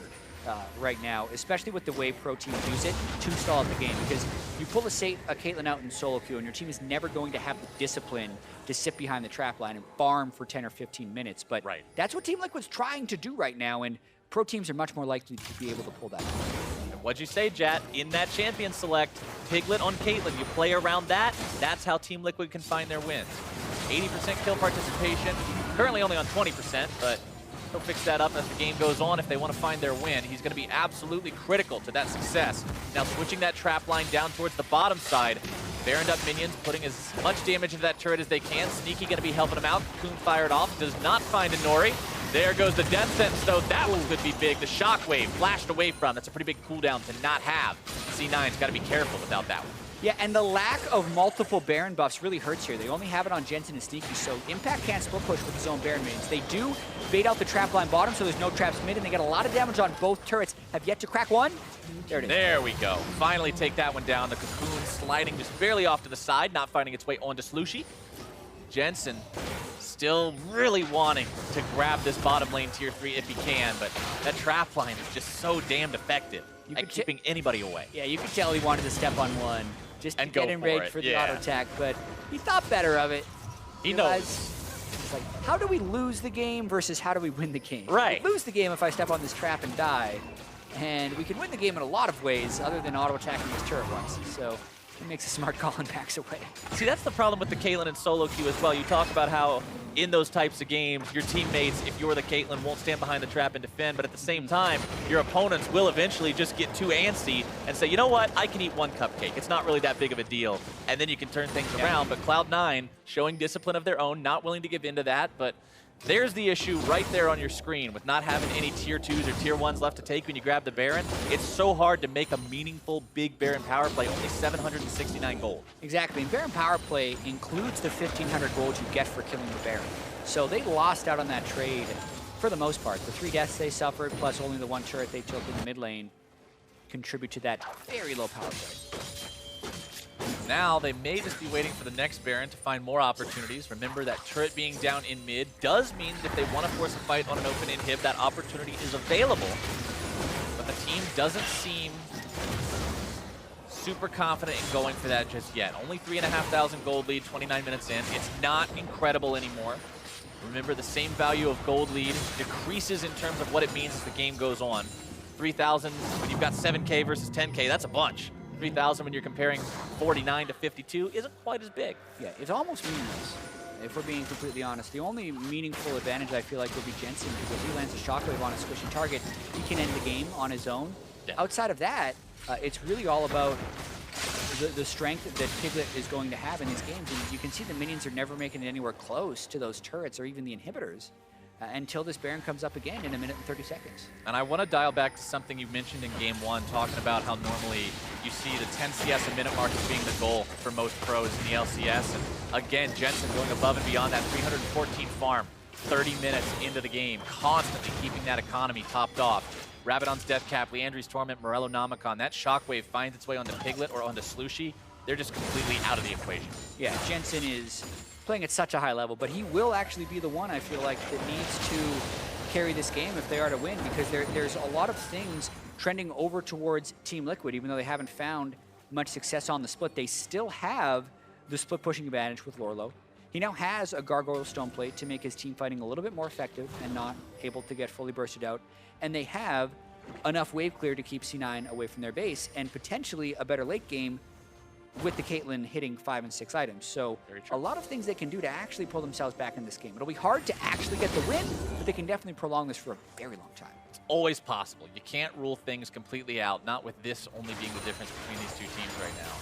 right now, especially with the way pro teams use it to stall out the game, because you pull a Caitlyn out in solo queue and your team is never going to have the discipline to sit behind the trap line and farm for 10 or 15 minutes. But that's what Team Liquid's trying to do right now, and pro teams are much more likely to be able to pull that off.
What'd you say, Jatt? In that champion select, Piglet on Caitlyn, you play around that, that's how Team Liquid can find their wins. 80% kill participation, currently only on 20%, but they'll fix that up as the game goes on if they want to find their win. He's going to be absolutely critical to that success. Now switching that trap line down towards the bottom side. Baroned up minions, putting as much damage into that turret as they can. Sneaky going to be helping him out. Cocoon fired off, does not find Inori. There goes the death sentence, though. That one could be big. The shockwave flashed away from. That's a pretty big cooldown to not have. C9's got to be careful without that one.
Yeah, and the lack of multiple Baron buffs really hurts here. They only have it on Jensen and Sneaky, so Impact can't split push with his own Baron minions. They do bait out the trap line bottom, so there's no traps mid, and they get a lot of damage on both turrets. Have yet to crack one. There it is.
There we go. Finally take that one down. The Cocoon sliding just barely off to the side, not finding its way onto Slooshie. Jensen still really wanting to grab this bottom lane tier 3 if he can, but that trap line is just so damned effective at keeping anybody away.
Yeah, you could tell he wanted to step on one just to get enraged for the auto attack, but he thought better of it.
He knows.
It's like, how do we lose the game versus how do we win the game?
Right.
We lose the game if I step on this trap and die, and we can win the game in a lot of ways other than auto attacking this turret once. So he makes a smart call and backs away.
See, that's the problem with the Caitlyn and solo queue as well. You talk about how in those types of games, your teammates, if you're the Caitlyn, won't stand behind the trap and defend, but at the same time, your opponents will eventually just get too antsy and say, you know what, I can eat one cupcake. It's not really that big of a deal. And then you can turn things around, but Cloud9 showing discipline of their own, not willing to give in to that, but there's the issue right there on your screen with not having any tier 2s or tier 1s left to take when you grab the Baron. It's so hard to make a meaningful big Baron power play, only 769 gold.
Exactly, and Baron power play includes the 1,500 gold you get for killing the Baron. So they lost out on that trade for the most part. The 3 deaths they suffered, plus only the 1 turret they took in the mid lane, contribute to that very low power play.
Now, they may just be waiting for the next Baron to find more opportunities. Remember that turret being down in mid does mean that if they want to force a fight on an open inhib, that opportunity is available. But the team doesn't seem super confident in going for that just yet. Only 3,500 gold lead, 29 minutes in. It's not incredible anymore. Remember, the same value of gold lead decreases in terms of what it means as the game goes on. 3,000 when you've got 7K versus 10K, that's a bunch. 3,000 when you're comparing 49 to 52 isn't quite as big.
Yeah, it's almost meaningless, if we're being completely honest. The only meaningful advantage I feel like would be Jensen, because if he lands a shockwave on a squishing target, he can end the game on his own. Yeah. Outside of that, it's really all about the strength that Piglet is going to have in these games. And you can see the minions are never making it anywhere close to those turrets or even the inhibitors until this Baron comes up again in 1 minute and 30 seconds.
And I want to dial back to something you mentioned in Game 1, talking about how normally you see the 10 CS a minute mark as being the goal for most pros in the LCS. And again, Jensen going above and beyond that 314 farm, 30 minutes into the game, constantly keeping that economy topped off. Rabadon's Death Cap, Leandri's Torment, Morello Nomicon. That shockwave finds its way onto Piglet or onto Slooshie. They're just completely out of the equation.
Yeah, Jensen is playing at such a high level, but he will actually be the one, I feel like, that needs to carry this game if they are to win, because there's a lot of things trending over towards Team Liquid. Even though they haven't found much success on the split, they still have the split pushing advantage with Lourlo. He now has a Gargoyle Stone Plate to make his team fighting a little bit more effective and not able to get fully bursted out. And they have enough wave clear to keep C9 away from their base and potentially a better late game with the Caitlyn hitting 5 and 6 items. So a lot of things they can do to actually pull themselves back in this game. It'll be hard to actually get the win, but they can definitely prolong this for a very long time.
It's always possible. You can't rule things completely out, not with this only being the difference between these two teams right now.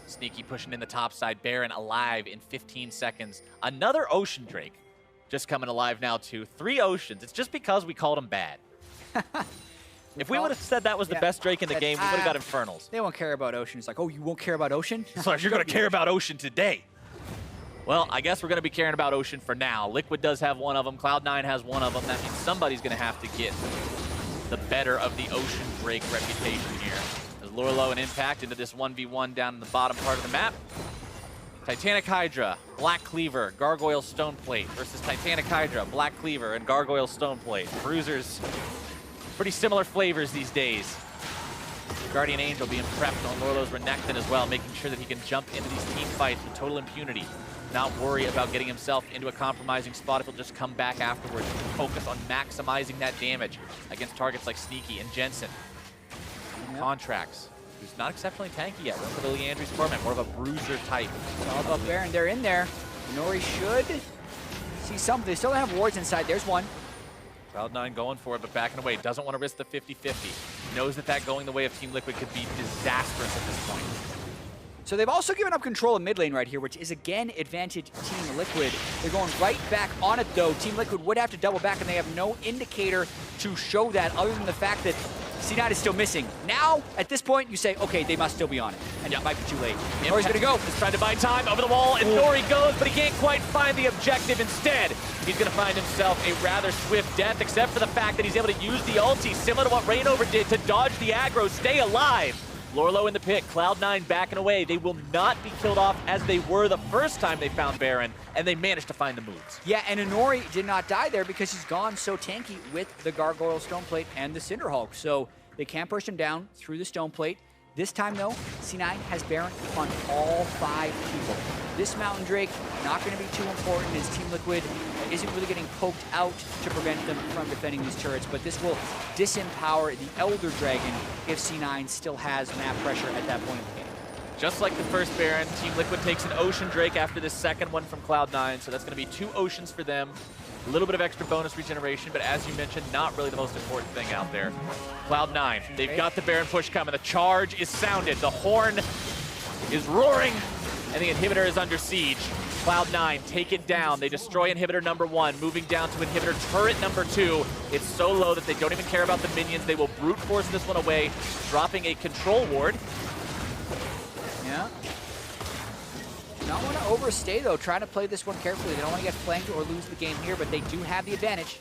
Sneaky pushing in the top side, Baron alive in 15 seconds. Another Ocean Drake just coming alive now too. 3 Oceans. It's just because we called him bad. If we would have said that was the best Drake in the game, we would have got Infernals.
They won't care about Ocean. It's like, oh, you won't care about Ocean?
So you're going to care about Ocean today. Well, I guess we're going to be caring about Ocean for now. Liquid does have one of them. Cloud9 has one of them. That means somebody's going to have to get the better of the Ocean Drake reputation here. As Lourlo and Impact into this 1v1 down in the bottom part of the map. Titanic Hydra, Black Cleaver, Gargoyle Stoneplate versus Titanic Hydra, Black Cleaver, and Gargoyle Stoneplate. Bruisers, pretty similar flavors these days. Guardian Angel being prepped on Lourlo's Renekton as well, making sure that he can jump into these team fights with total impunity. Not worry about getting himself into a compromising spot if he'll just come back afterwards. Focus on maximizing that damage against targets like Sneaky and Jensen. Contractz, who's not exceptionally tanky yet. Remember the Leandri's Torment, more of a bruiser type.
It's all about Baron. They're in there. Inori should see something. They still have wards inside. There's one.
Cloud9 going for it, but backing away. Doesn't want to risk the 50-50. Knows that going the way of Team Liquid could be disastrous at this point.
So they've also given up control of mid lane right here, which is again advantage Team Liquid. They're going right back on it though. Team Liquid would have to double back and they have no indicator to show that other than the fact that C9 is still missing. Now, at this point, you say, okay, they must still be on it. And it might be too late. Inori's gonna go.
He's trying to buy time over the wall, and Inori goes, but he can't quite find the objective. Instead, he's gonna find himself a rather swift death, except for the fact that he's able to use the ulti, similar to what Rainover did, to dodge the aggro, stay alive. Lourlo in the pit, Cloud9 backing away. They will not be killed off as they were the first time they found Baron, and they managed to find the moves.
Yeah, and Inori did not die there because he's gone so tanky with the Gargoyle Stone Plate and the Cinder Hulk. So they can't push him down through the Stone Plate. This time, though, C9 has Baron on all 5 people. This Mountain Drake, not going to be too important as Team Liquid isn't really getting poked out to prevent them from defending these turrets, but this will disempower the Elder Dragon if C9 still has map pressure at that point in the game.
Just like the first Baron, Team Liquid takes an Ocean Drake after this second one from Cloud9, so that's going to be 2 Oceans for them. A little bit of extra bonus regeneration, but as you mentioned, not really the most important thing out there. Cloud9, they've got the Baron push coming. The charge is sounded. The horn is roaring, and the inhibitor is under siege. Cloud9 take it down. They destroy inhibitor number 1, moving down to inhibitor turret number 2. It's so low that they don't even care about the minions. They will brute force this one away, dropping a control ward.
Yeah. Do not want to overstay, though. Trying to play this one carefully. They don't want to get flanked or lose the game here, but they do have the advantage.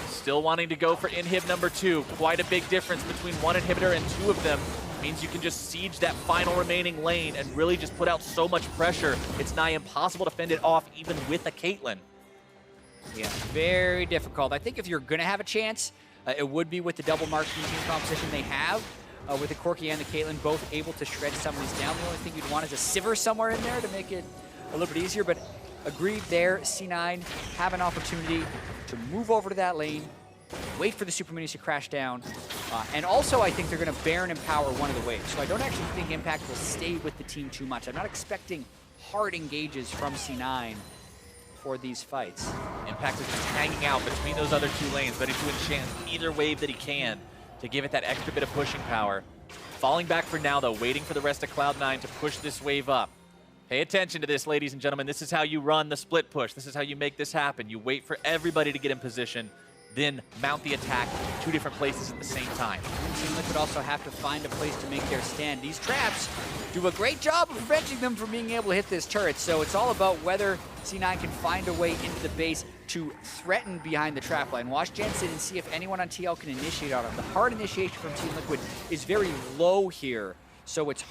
Still wanting to go for inhib number 2. Quite a big difference between 1 inhibitor and 2 of them. Means you can just siege that final remaining lane and really just put out so much pressure. It's nigh impossible to fend it off even with a Caitlyn.
Yeah, very difficult. I think if you're going to have a chance, it would be with the double marksman team composition they have. With the Corki and the Caitlyn both able to shred some of these down. The only thing you'd want is a Sivir somewhere in there to make it a little bit easier, but agreed there, C9 have an opportunity to move over to that lane, wait for the super minis to crash down, and also I think they're going to Baron empower one of the waves. So I don't actually think Impact will stay with the team too much. I'm not expecting hard engages from C9 for these fights.
Impact is just hanging out between those other 2 lanes, ready to enchant either wave that he can to give it that extra bit of pushing power. Falling back for now, though, waiting for the rest of Cloud9 to push this wave up. Pay attention to this, ladies and gentlemen. This is how you run the split push. This is how you make this happen. You wait for everybody to get in position, then mount the attack in 2 different places at the same time.
Team Liquid also have to find a place to make their stand. These traps do a great job of preventing them from being able to hit this turret, so it's all about whether C9 can find a way into the base to threaten behind the trap line. Watch Jensen and see if anyone on TL can initiate on him. The hard initiation from Team Liquid is very low here, so it's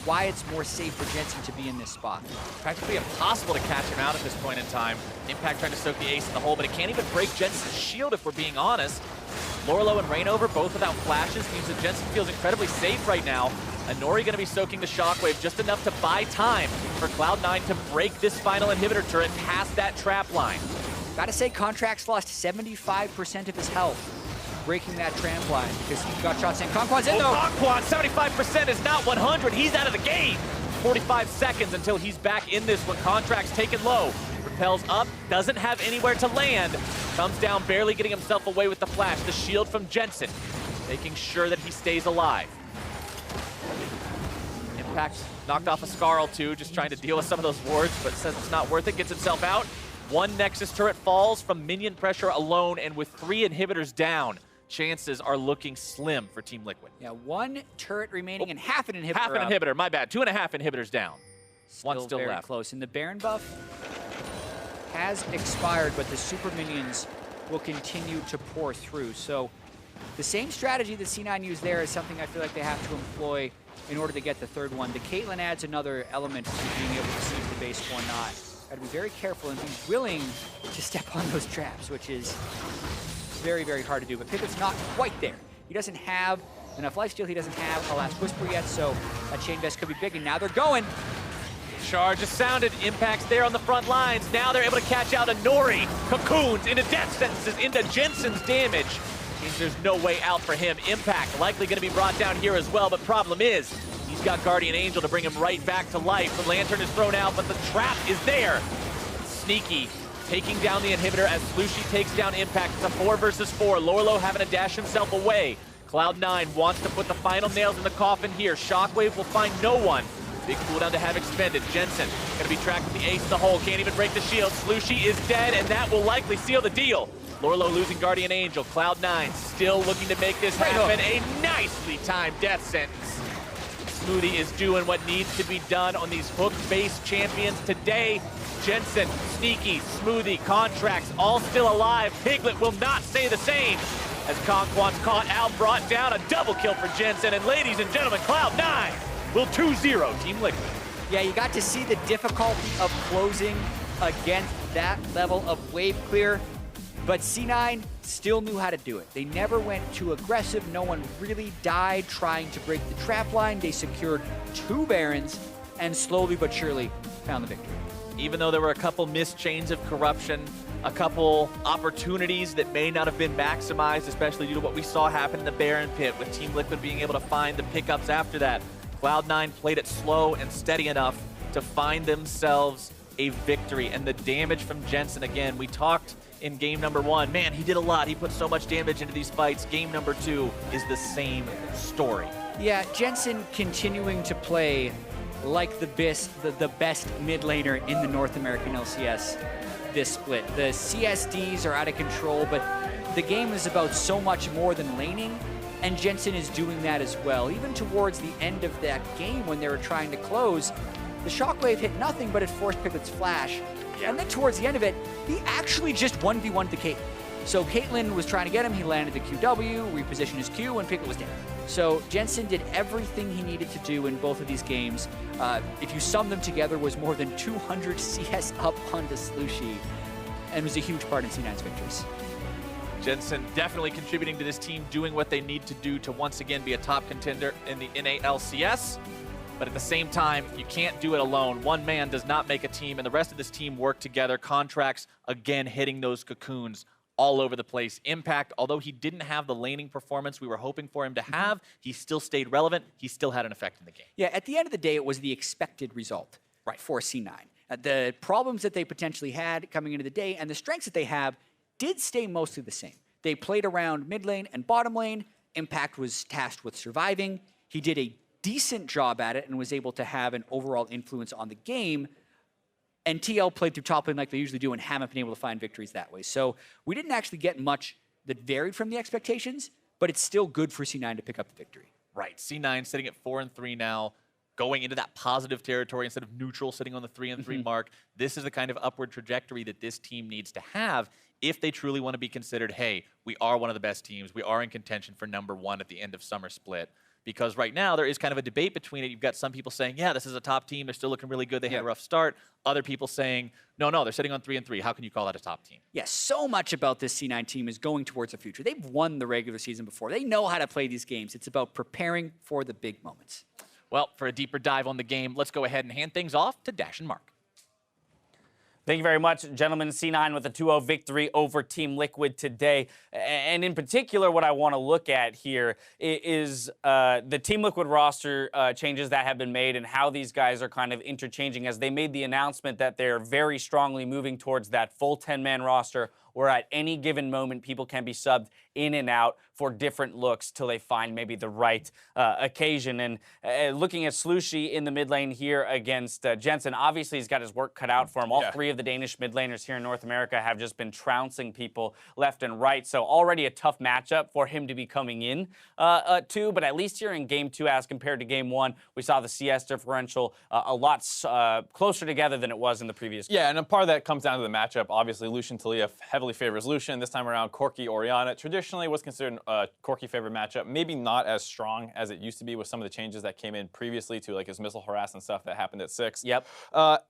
why it's more safe for Jensen to be in this spot.
Practically impossible to catch him out at this point in time. Impact trying to soak the ace in the hole, but it can't even break Jensen's shield if we're being honest. Lourlo and Rainover both without flashes means that Jensen feels incredibly safe right now. Inori going to be soaking the shockwave just enough to buy time for Cloud9 to break this final inhibitor turret past that trap line.
Gotta say, Contractz lost 75% of his health breaking that tramp line because he got shots in. KonKwon's in though.
KonKwon, 75% is not 100. He's out of the game. 45 seconds until he's back in this one. Contractz taken low. Repels up, doesn't have anywhere to land. Comes down, barely getting himself away with the flash. The shield from Jensen, making sure that he stays alive. Impact knocked off a Scarl too, just trying to deal with some of those wards, but says it's not worth it, gets himself out. 1 Nexus turret falls from minion pressure alone, and with 3 inhibitors down, chances are looking slim for Team Liquid.
Yeah, 1 turret remaining and half an inhibitor.
Half an inhibitor, my bad. 2.5 inhibitors down. One still
very
left.
Close. And the Baron buff has expired, but the super minions will continue to pour through. So the same strategy that C9 used there is something I feel like they have to employ in order to get the 3rd one. The Caitlyn adds another element to being able to siege the base or not. Got to be very careful and be willing to step on those traps, which is very, very hard to do. But Piglet's not quite there. He doesn't have enough lifesteal. He doesn't have a last whisper yet, so that chain vest could be big. And now they're going.
Charge is sounded. Impact's there on the front lines. Now they're able to catch out Inori. Cocoons into death sentences, into Jensen's damage. Means there's no way out for him. Impact likely going to be brought down here as well, but problem is, he's got Guardian Angel to bring him right back to life. The lantern is thrown out, but the trap is there. Sneaky taking down the inhibitor as Slooshie takes down Impact. It's a 4 versus 4. Lourlo having to dash himself away. Cloud9 wants to put the final nails in the coffin here. Shockwave will find no one. Big cooldown to have expended. Jensen gonna be tracked with the ace in the hole. Can't even break the shield. Slooshie is dead, and that will likely seal the deal. Lourlo losing Guardian Angel. Cloud9 still looking to make this happen. A nicely timed death sentence. Smoothie is doing what needs to be done on these hook-based champions today. Jensen, Sneaky, Smoothie, Contractz, all still alive. Piglet will not stay the same as KonKwon's caught out, brought down. A double kill for Jensen. And ladies and gentlemen, Cloud9 will 2-0 Team Liquid.
Yeah, you got to see the difficulty of closing against that level of wave clear, but C9 still knew how to do it. They never went too aggressive. No one really died trying to break the trap line. They secured 2 Barons and slowly but surely found the victory.
Even though there were a couple missed chains of corruption, a couple opportunities that may not have been maximized, especially due to what we saw happen in the Baron pit with Team Liquid being able to find the pickups after that. Cloud9 played it slow and steady enough to find themselves a victory. And the damage from Jensen, again, we talked in game number 1. Man, he did a lot. He put so much damage into these fights. Game number 2 is the same story.
Yeah, Jensen continuing to play like the best mid laner in the North American LCS this split. The CSDs are out of control, but the game is about so much more than laning, and Jensen is doing that as well. Even towards the end of that game when they were trying to close, the shockwave hit nothing, but it forced Piglet's flash. Yeah. And then towards the end of it, he actually just 1v1'd the Caitlyn. So Caitlyn was trying to get him, he landed the QW, repositioned his Q, and Piglet was dead. So Jensen did everything he needed to do in both of these games. If you sum them together, was more than 200 CS up onto Slooshie, and was a huge part in C9's victories.
Jensen definitely contributing to this team, doing what they need to do to once again be a top contender in the NA LCS. But at the same time, you can't do it alone. One man does not make a team, and the rest of this team work together. Contractz, again, hitting those cocoons all over the place. Impact, although he didn't have the laning performance we were hoping for him to have, he still stayed relevant. He still had an effect in the game.
Yeah, at the end of the day, it was the expected result for C9. The problems that they potentially had coming into the day and the strengths that they have did stay mostly the same. They played around mid lane and bottom lane. Impact was tasked with surviving. He did a decent job at it and was able to have an overall influence on the game. And TL played through top lane like they usually do and haven't been able to find victories that way. So we didn't actually get much that varied from the expectations, but it's still good for C9 to pick up the victory.
Right, C9 sitting at 4-3 now, going into that positive territory instead of neutral, sitting on the 3-3 mark. This is the kind of upward trajectory that this team needs to have if they truly want to be considered, hey, we are one of the best teams. We are in contention for #1 at the end of summer split. Because right now, there is kind of a debate between it. You've got some people saying, yeah, this is a top team. They're still looking really good. They had a rough start. Other people saying, no, they're sitting on 3-3. How can you call that a top team?
Yeah, so much about this C9 team is going towards the future. They've won the regular season before. They know how to play these games. It's about preparing for the big moments.
Well, for a deeper dive on the game, let's go ahead and hand things off to Dash and Mark.
Thank you very much, gentlemen. C9 with a 2-0 victory over Team Liquid today. And in particular, what I want to look at here is the Team Liquid roster changes that have been made and how these guys are kind of interchanging as they made the announcement that they're very strongly moving towards that full 10-man roster where at any given moment people can be subbed in and out for different looks till they find maybe the right occasion. And looking at Slooshie in the mid lane here against Jensen, obviously he's got his work cut out for him. All 3 of the Danish mid laners here in North America have just been trouncing people left and right. So already a tough matchup for him to be coming in to, but at least here in game 2 as compared to game 1, we saw the CS differential a lot closer together than it was in the previous game.
Yeah, and a part of that comes down to the matchup. Obviously, Lucian Talia heavily favors Lucian. This time around, Corki Orianna traditionally was considered a Corki favorite matchup. Maybe not as strong as it used to be with some of the changes that came in previously to like his missile harass and stuff that happened at 6.
Yep.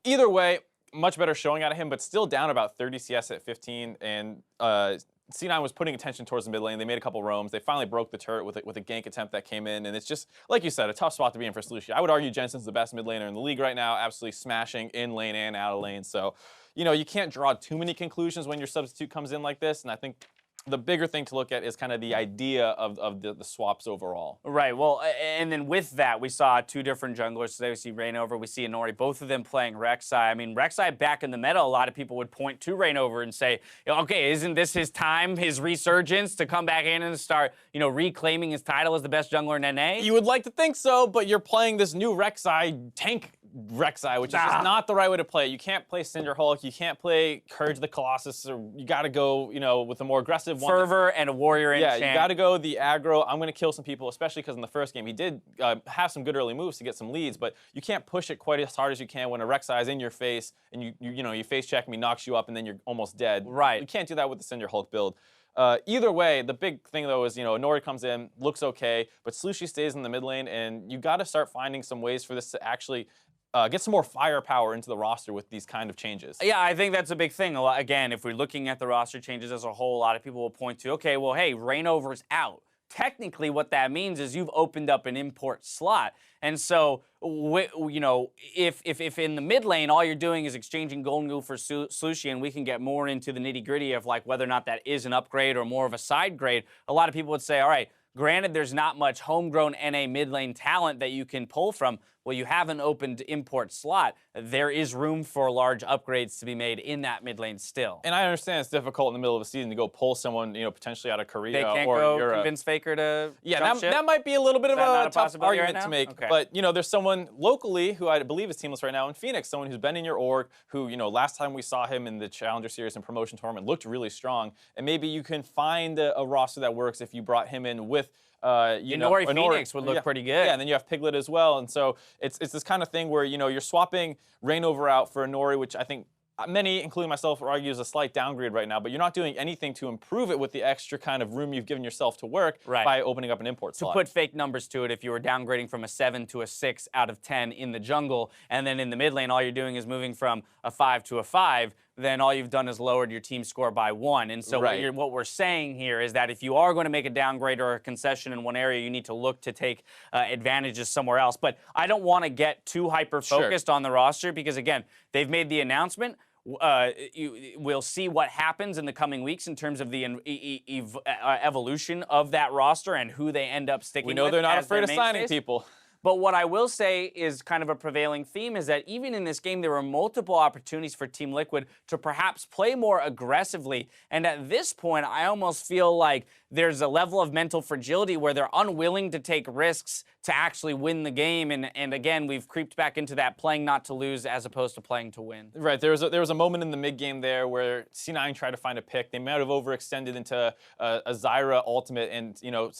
Either way, much better showing out of him, but still down about 30 CS at 15. And C9 was putting attention towards the mid lane. They made a couple roams. They finally broke the turret with a gank attempt that came in. And it's just, like you said, a tough spot to be in for Slooshie. I would argue Jensen's the best mid laner in the league right now, absolutely smashing in lane and out of lane. So, you know, you can't draw too many conclusions when your substitute comes in like this. And I think the bigger thing to look at is kind of the idea of the swaps overall.
Right. Well, and then with that, we saw 2 different junglers today. We see Reignover, we see Inori, both of them playing Rek'Sai. I mean, Rek'Sai back in the meta, a lot of people would point to Reignover and say, okay, isn't this his time, his resurgence to come back in and start, reclaiming his title as the best jungler in NA?
You would like to think so, but you're playing this new Rek'Sai, tank Rek'Sai, which is just not the right way to play. You can't play Cinderhulk, you can't play Courage the Colossus, or you got to go, with a more aggressive one.
Fervor and a warrior enchant.
Yeah, you got to go the aggro. I'm going to kill some people, especially because in the first game he did have some good early moves to get some leads, but you can't push it quite as hard as you can when a Rek'Sai is in your face and you face check him, he knocks you up, and then you're almost dead.
Right.
You can't do that with the Cinderhulk build. Either way, the big thing though is, Inori comes in, looks okay, but Slooshie stays in the mid lane, and you got to start finding some ways for this to actually get some more firepower into the roster with these kind of changes.
Yeah, I think that's a big thing. Again, if we're looking at the roster changes as a whole, a lot of people will point to, okay, well, hey, Reignover's out. Technically, what that means is you've opened up an import slot. And so, if in the mid lane, all you're doing is exchanging Golden Goo for Slooshie, and we can get more into the nitty-gritty of like whether or not that is an upgrade or more of a side grade, a lot of people would say, all right, granted, there's not much homegrown NA mid lane talent that you can pull from. Well, you have an opened import slot. There is room for large upgrades to be made in that mid lane still.
And I understand it's difficult in the middle of a season to go pull someone, potentially out of Korea.
They can't
or
go convince Faker to jump ship?
That might be a little bit of a tough argument
right
to make.
Okay.
But, there's someone locally who I believe is teamless right now in Phoenix, someone who's been in your org, who, last time we saw him in the Challenger Series and Promotion Tournament looked really strong. And maybe you can find a roster that works if you brought him in with
Inori Phoenix would look pretty good.
Yeah, and then you have Piglet as well. And so it's this kind of thing where, you're swapping Reignover out for Inori, which I think many, including myself, argue is a slight downgrade right now, but you're not doing anything to improve it with the extra kind of room you've given yourself to work by opening up an import slot.
To put fake numbers to it, if you were downgrading from a 7 to a 6 out of 10 in the jungle, and then in the mid lane, all you're doing is moving from a 5 to a 5, then all you've done is lowered your team score by 1. And so what we're saying here is that if you are going to make a downgrade or a concession in one area, you need to look to take advantages somewhere else. But I don't want to get too hyper-focused on the roster because, again, they've made the announcement. We'll see what happens in the coming weeks in terms of the evolution of that roster and who they end up sticking with.
We know they're not afraid of signing people.
But what I will say is kind of a prevailing theme is that even in this game, there were multiple opportunities for Team Liquid to perhaps play more aggressively. And at this point, I almost feel like there's a level of mental fragility where they're unwilling to take risks to actually win the game. And again, we've creeped back into that playing not to lose as opposed to playing to win.
Right. There was a moment in the mid game there where C9 tried to find a pick. They might have overextended into a Zyra ultimate, and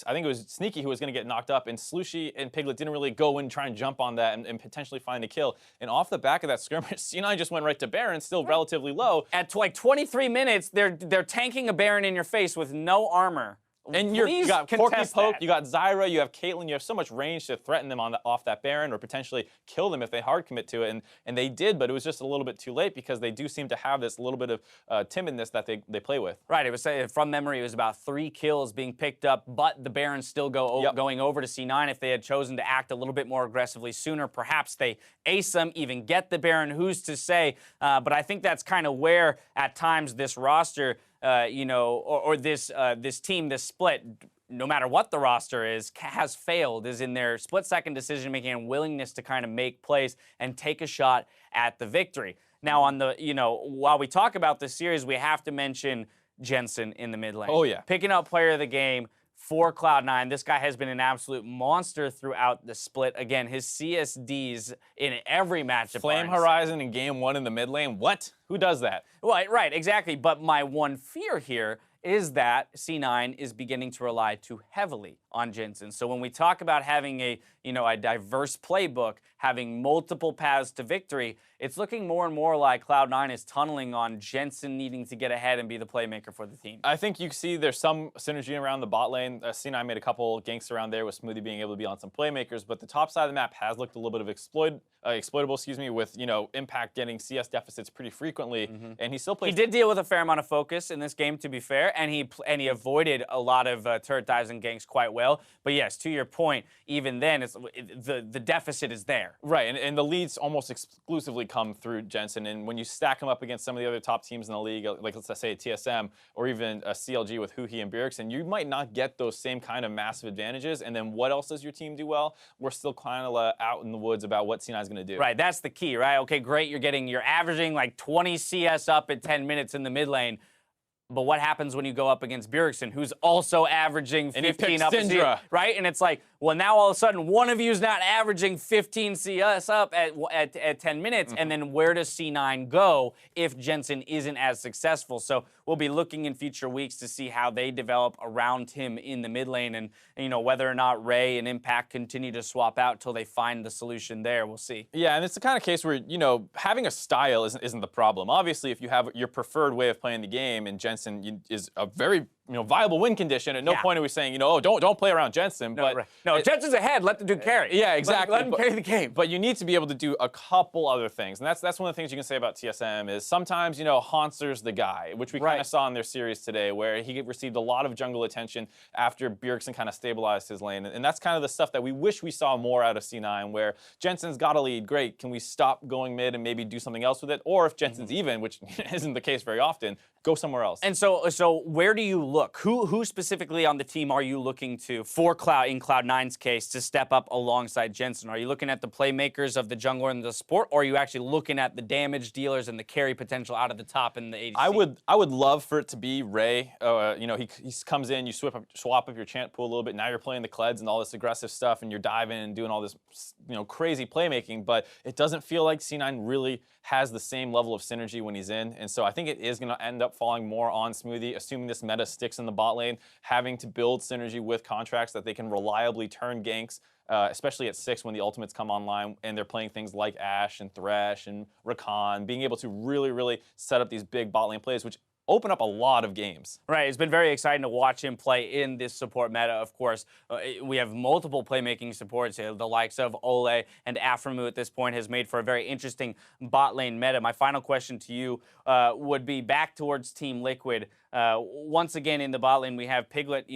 I think it was Sneaky who was going to get knocked up, and Slooshie and Piglet didn't really go and try and jump on that and potentially find a kill. And off the back of that skirmish, C9 just went right to Baron, still relatively low.
At like 23 minutes, they're tanking a Baron in your face with no armor.
And you got Corki poke, you got Zyra, you have Caitlyn, you have so much range to threaten them off that Baron or potentially kill them if they hard commit to it. And they did, but it was just a little bit too late because they do seem to have this little bit of timidness that they play with.
Right, it was from memory, it was about 3 kills being picked up, but the Barons still going over to C9. If they had chosen to act a little bit more aggressively sooner, perhaps they ace them, even get the Baron, who's to say? But I think that's kind of where, at times, this roster this team, this split, no matter what the roster is, has failed, is in their split-second decision-making and willingness to kind of make plays and take a shot at the victory. Now, on the, while we talk about this series, we have to mention Jensen in the mid lane.
Oh, yeah.
Picking up player of the game for Cloud9. This guy has been an absolute monster throughout the split. Again, his CSDs in every matchup.
Flame Horizon in game 1 in the mid lane? What? Who does that?
Well, right, exactly. But my one fear here is that C9 is beginning to rely too heavily on Jensen. So when we talk about having a diverse playbook, having multiple paths to victory, it's looking more and more like Cloud9 is tunneling on Jensen needing to get ahead and be the playmaker for the team.
I think you see there's some synergy around the bot lane. C9 made a couple ganks around there with Smoothie being able to be on some playmakers, but the top side of the map has looked a little bit of exploitable, with Impact getting CS deficits pretty frequently, and he still plays.
He did deal with a fair amount of focus in this game, to be fair, and he avoided a lot of turret dives and ganks quite well. But yes, to your point, even then, the deficit is there.
winner.
Right, and the leads almost exclusively come through Jensen. And when you stack him up against some of the other top teams in the league, like let's say a TSM or even a CLG with Huhi and Bjergsen, you might not get those same kind of massive advantages. And then what else does your team do well? We're still kind of out in the woods about what C9 is going to do.
Right, that's the key, right? Okay, great, you're averaging like 20 CS up at 10 minutes in the mid lane. But what happens when you go up against Bjergsen, who's also averaging 15 up, right? And it's like, well, now all of a sudden, one of you is not averaging 15 CS up at 10 minutes, and then where does C9 go if Jensen isn't as successful? So we'll be looking in future weeks to see how they develop around him in the mid lane, and you know whether or not Ray and Impact continue to swap out till they find the solution there. We'll see.
Yeah, and it's the kind of case where having a style isn't the problem. Obviously, if you have your preferred way of playing the game, and Jensen is a very viable win condition. At no point are we saying, oh, don't play around Jensen.
No, Jensen's ahead. Let the dude carry.
Yeah, exactly.
Let him carry the game.
But you need to be able to do a couple other things, and that's one of the things you can say about TSM is sometimes Hauntzer's the guy, which we kind of saw in their series today, where he received a lot of jungle attention after Bjergsen kind of stabilized his lane, and that's kind of the stuff that we wish we saw more out of C9, where Jensen's got a lead, great. Can we stop going mid and maybe do something else with it? Or if Jensen's even, which isn't the case very often, go somewhere else.
And so where do you look? Who specifically on the team are you looking to for Cloud, in Cloud9's case, to step up alongside Jensen? Are you looking at the playmakers of the jungler and the support, or are you actually looking at the damage dealers and the carry potential out of the top in the ADC?
I would love for it to be Ray. He comes in, you swap up your chant pool a little bit. Now you're playing the Kleds and all this aggressive stuff, and you're diving and doing all this crazy playmaking. But it doesn't feel like C9 really has the same level of synergy when he's in, and so I think it is going to end up falling more on Smoothie, assuming this meta sticks in the bot lane, having to build synergy with Contractz that they can reliably turn ganks, especially at 6 when the ultimates come online and they're playing things like Ashe and Thresh and Rek'Sai, being able to really, really set up these big bot lane plays, which open up a lot of games.
Right, it's been very exciting to watch him play in this support meta, of course. We have multiple playmaking supports. The likes of Ole and Aframu at this point has made for a very interesting bot lane meta. My final question to you would be back towards Team Liquid. Once again, in the bot lane, we have Piglet,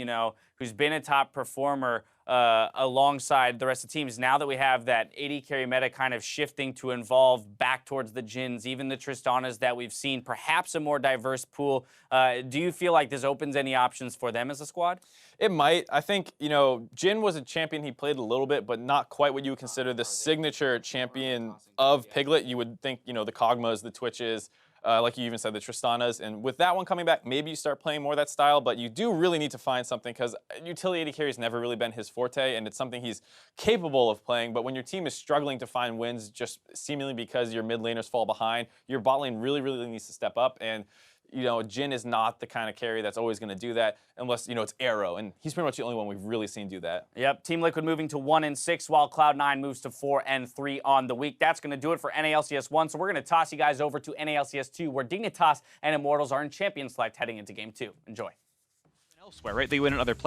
who's been a top performer alongside the rest of the teams. Now that we have that AD carry meta kind of shifting to involve back towards the Jins, even the Tristanas that we've seen, perhaps a more diverse pool, do you feel like this opens any options for them as a squad?
It might. I think, Jin was a champion. He played a little bit, but not quite what you would consider the signature champion of Piglet. You would think, the Kog'Maws, the Twitches, like you even said, the Tristanas. And with that one coming back, maybe you start playing more of that style, but you do really need to find something, because utility AD carry has never really been his forte, and it's something he's capable of playing. But when your team is struggling to find wins just seemingly because your mid laners fall behind, your bot lane really, really needs to step up. And Jin is not the kind of carry that's always going to do that unless, it's Arrow, and he's pretty much the only one we've really seen do that.
Yep, Team Liquid moving to 1-6, while Cloud9 moves to 4-3 on the week. That's going to do it for NA LCS 1, so we're going to toss you guys over to NA LCS 2, where Dignitas and Immortals are in champion select heading into Game 2. Enjoy.
Elsewhere, right? They win another play.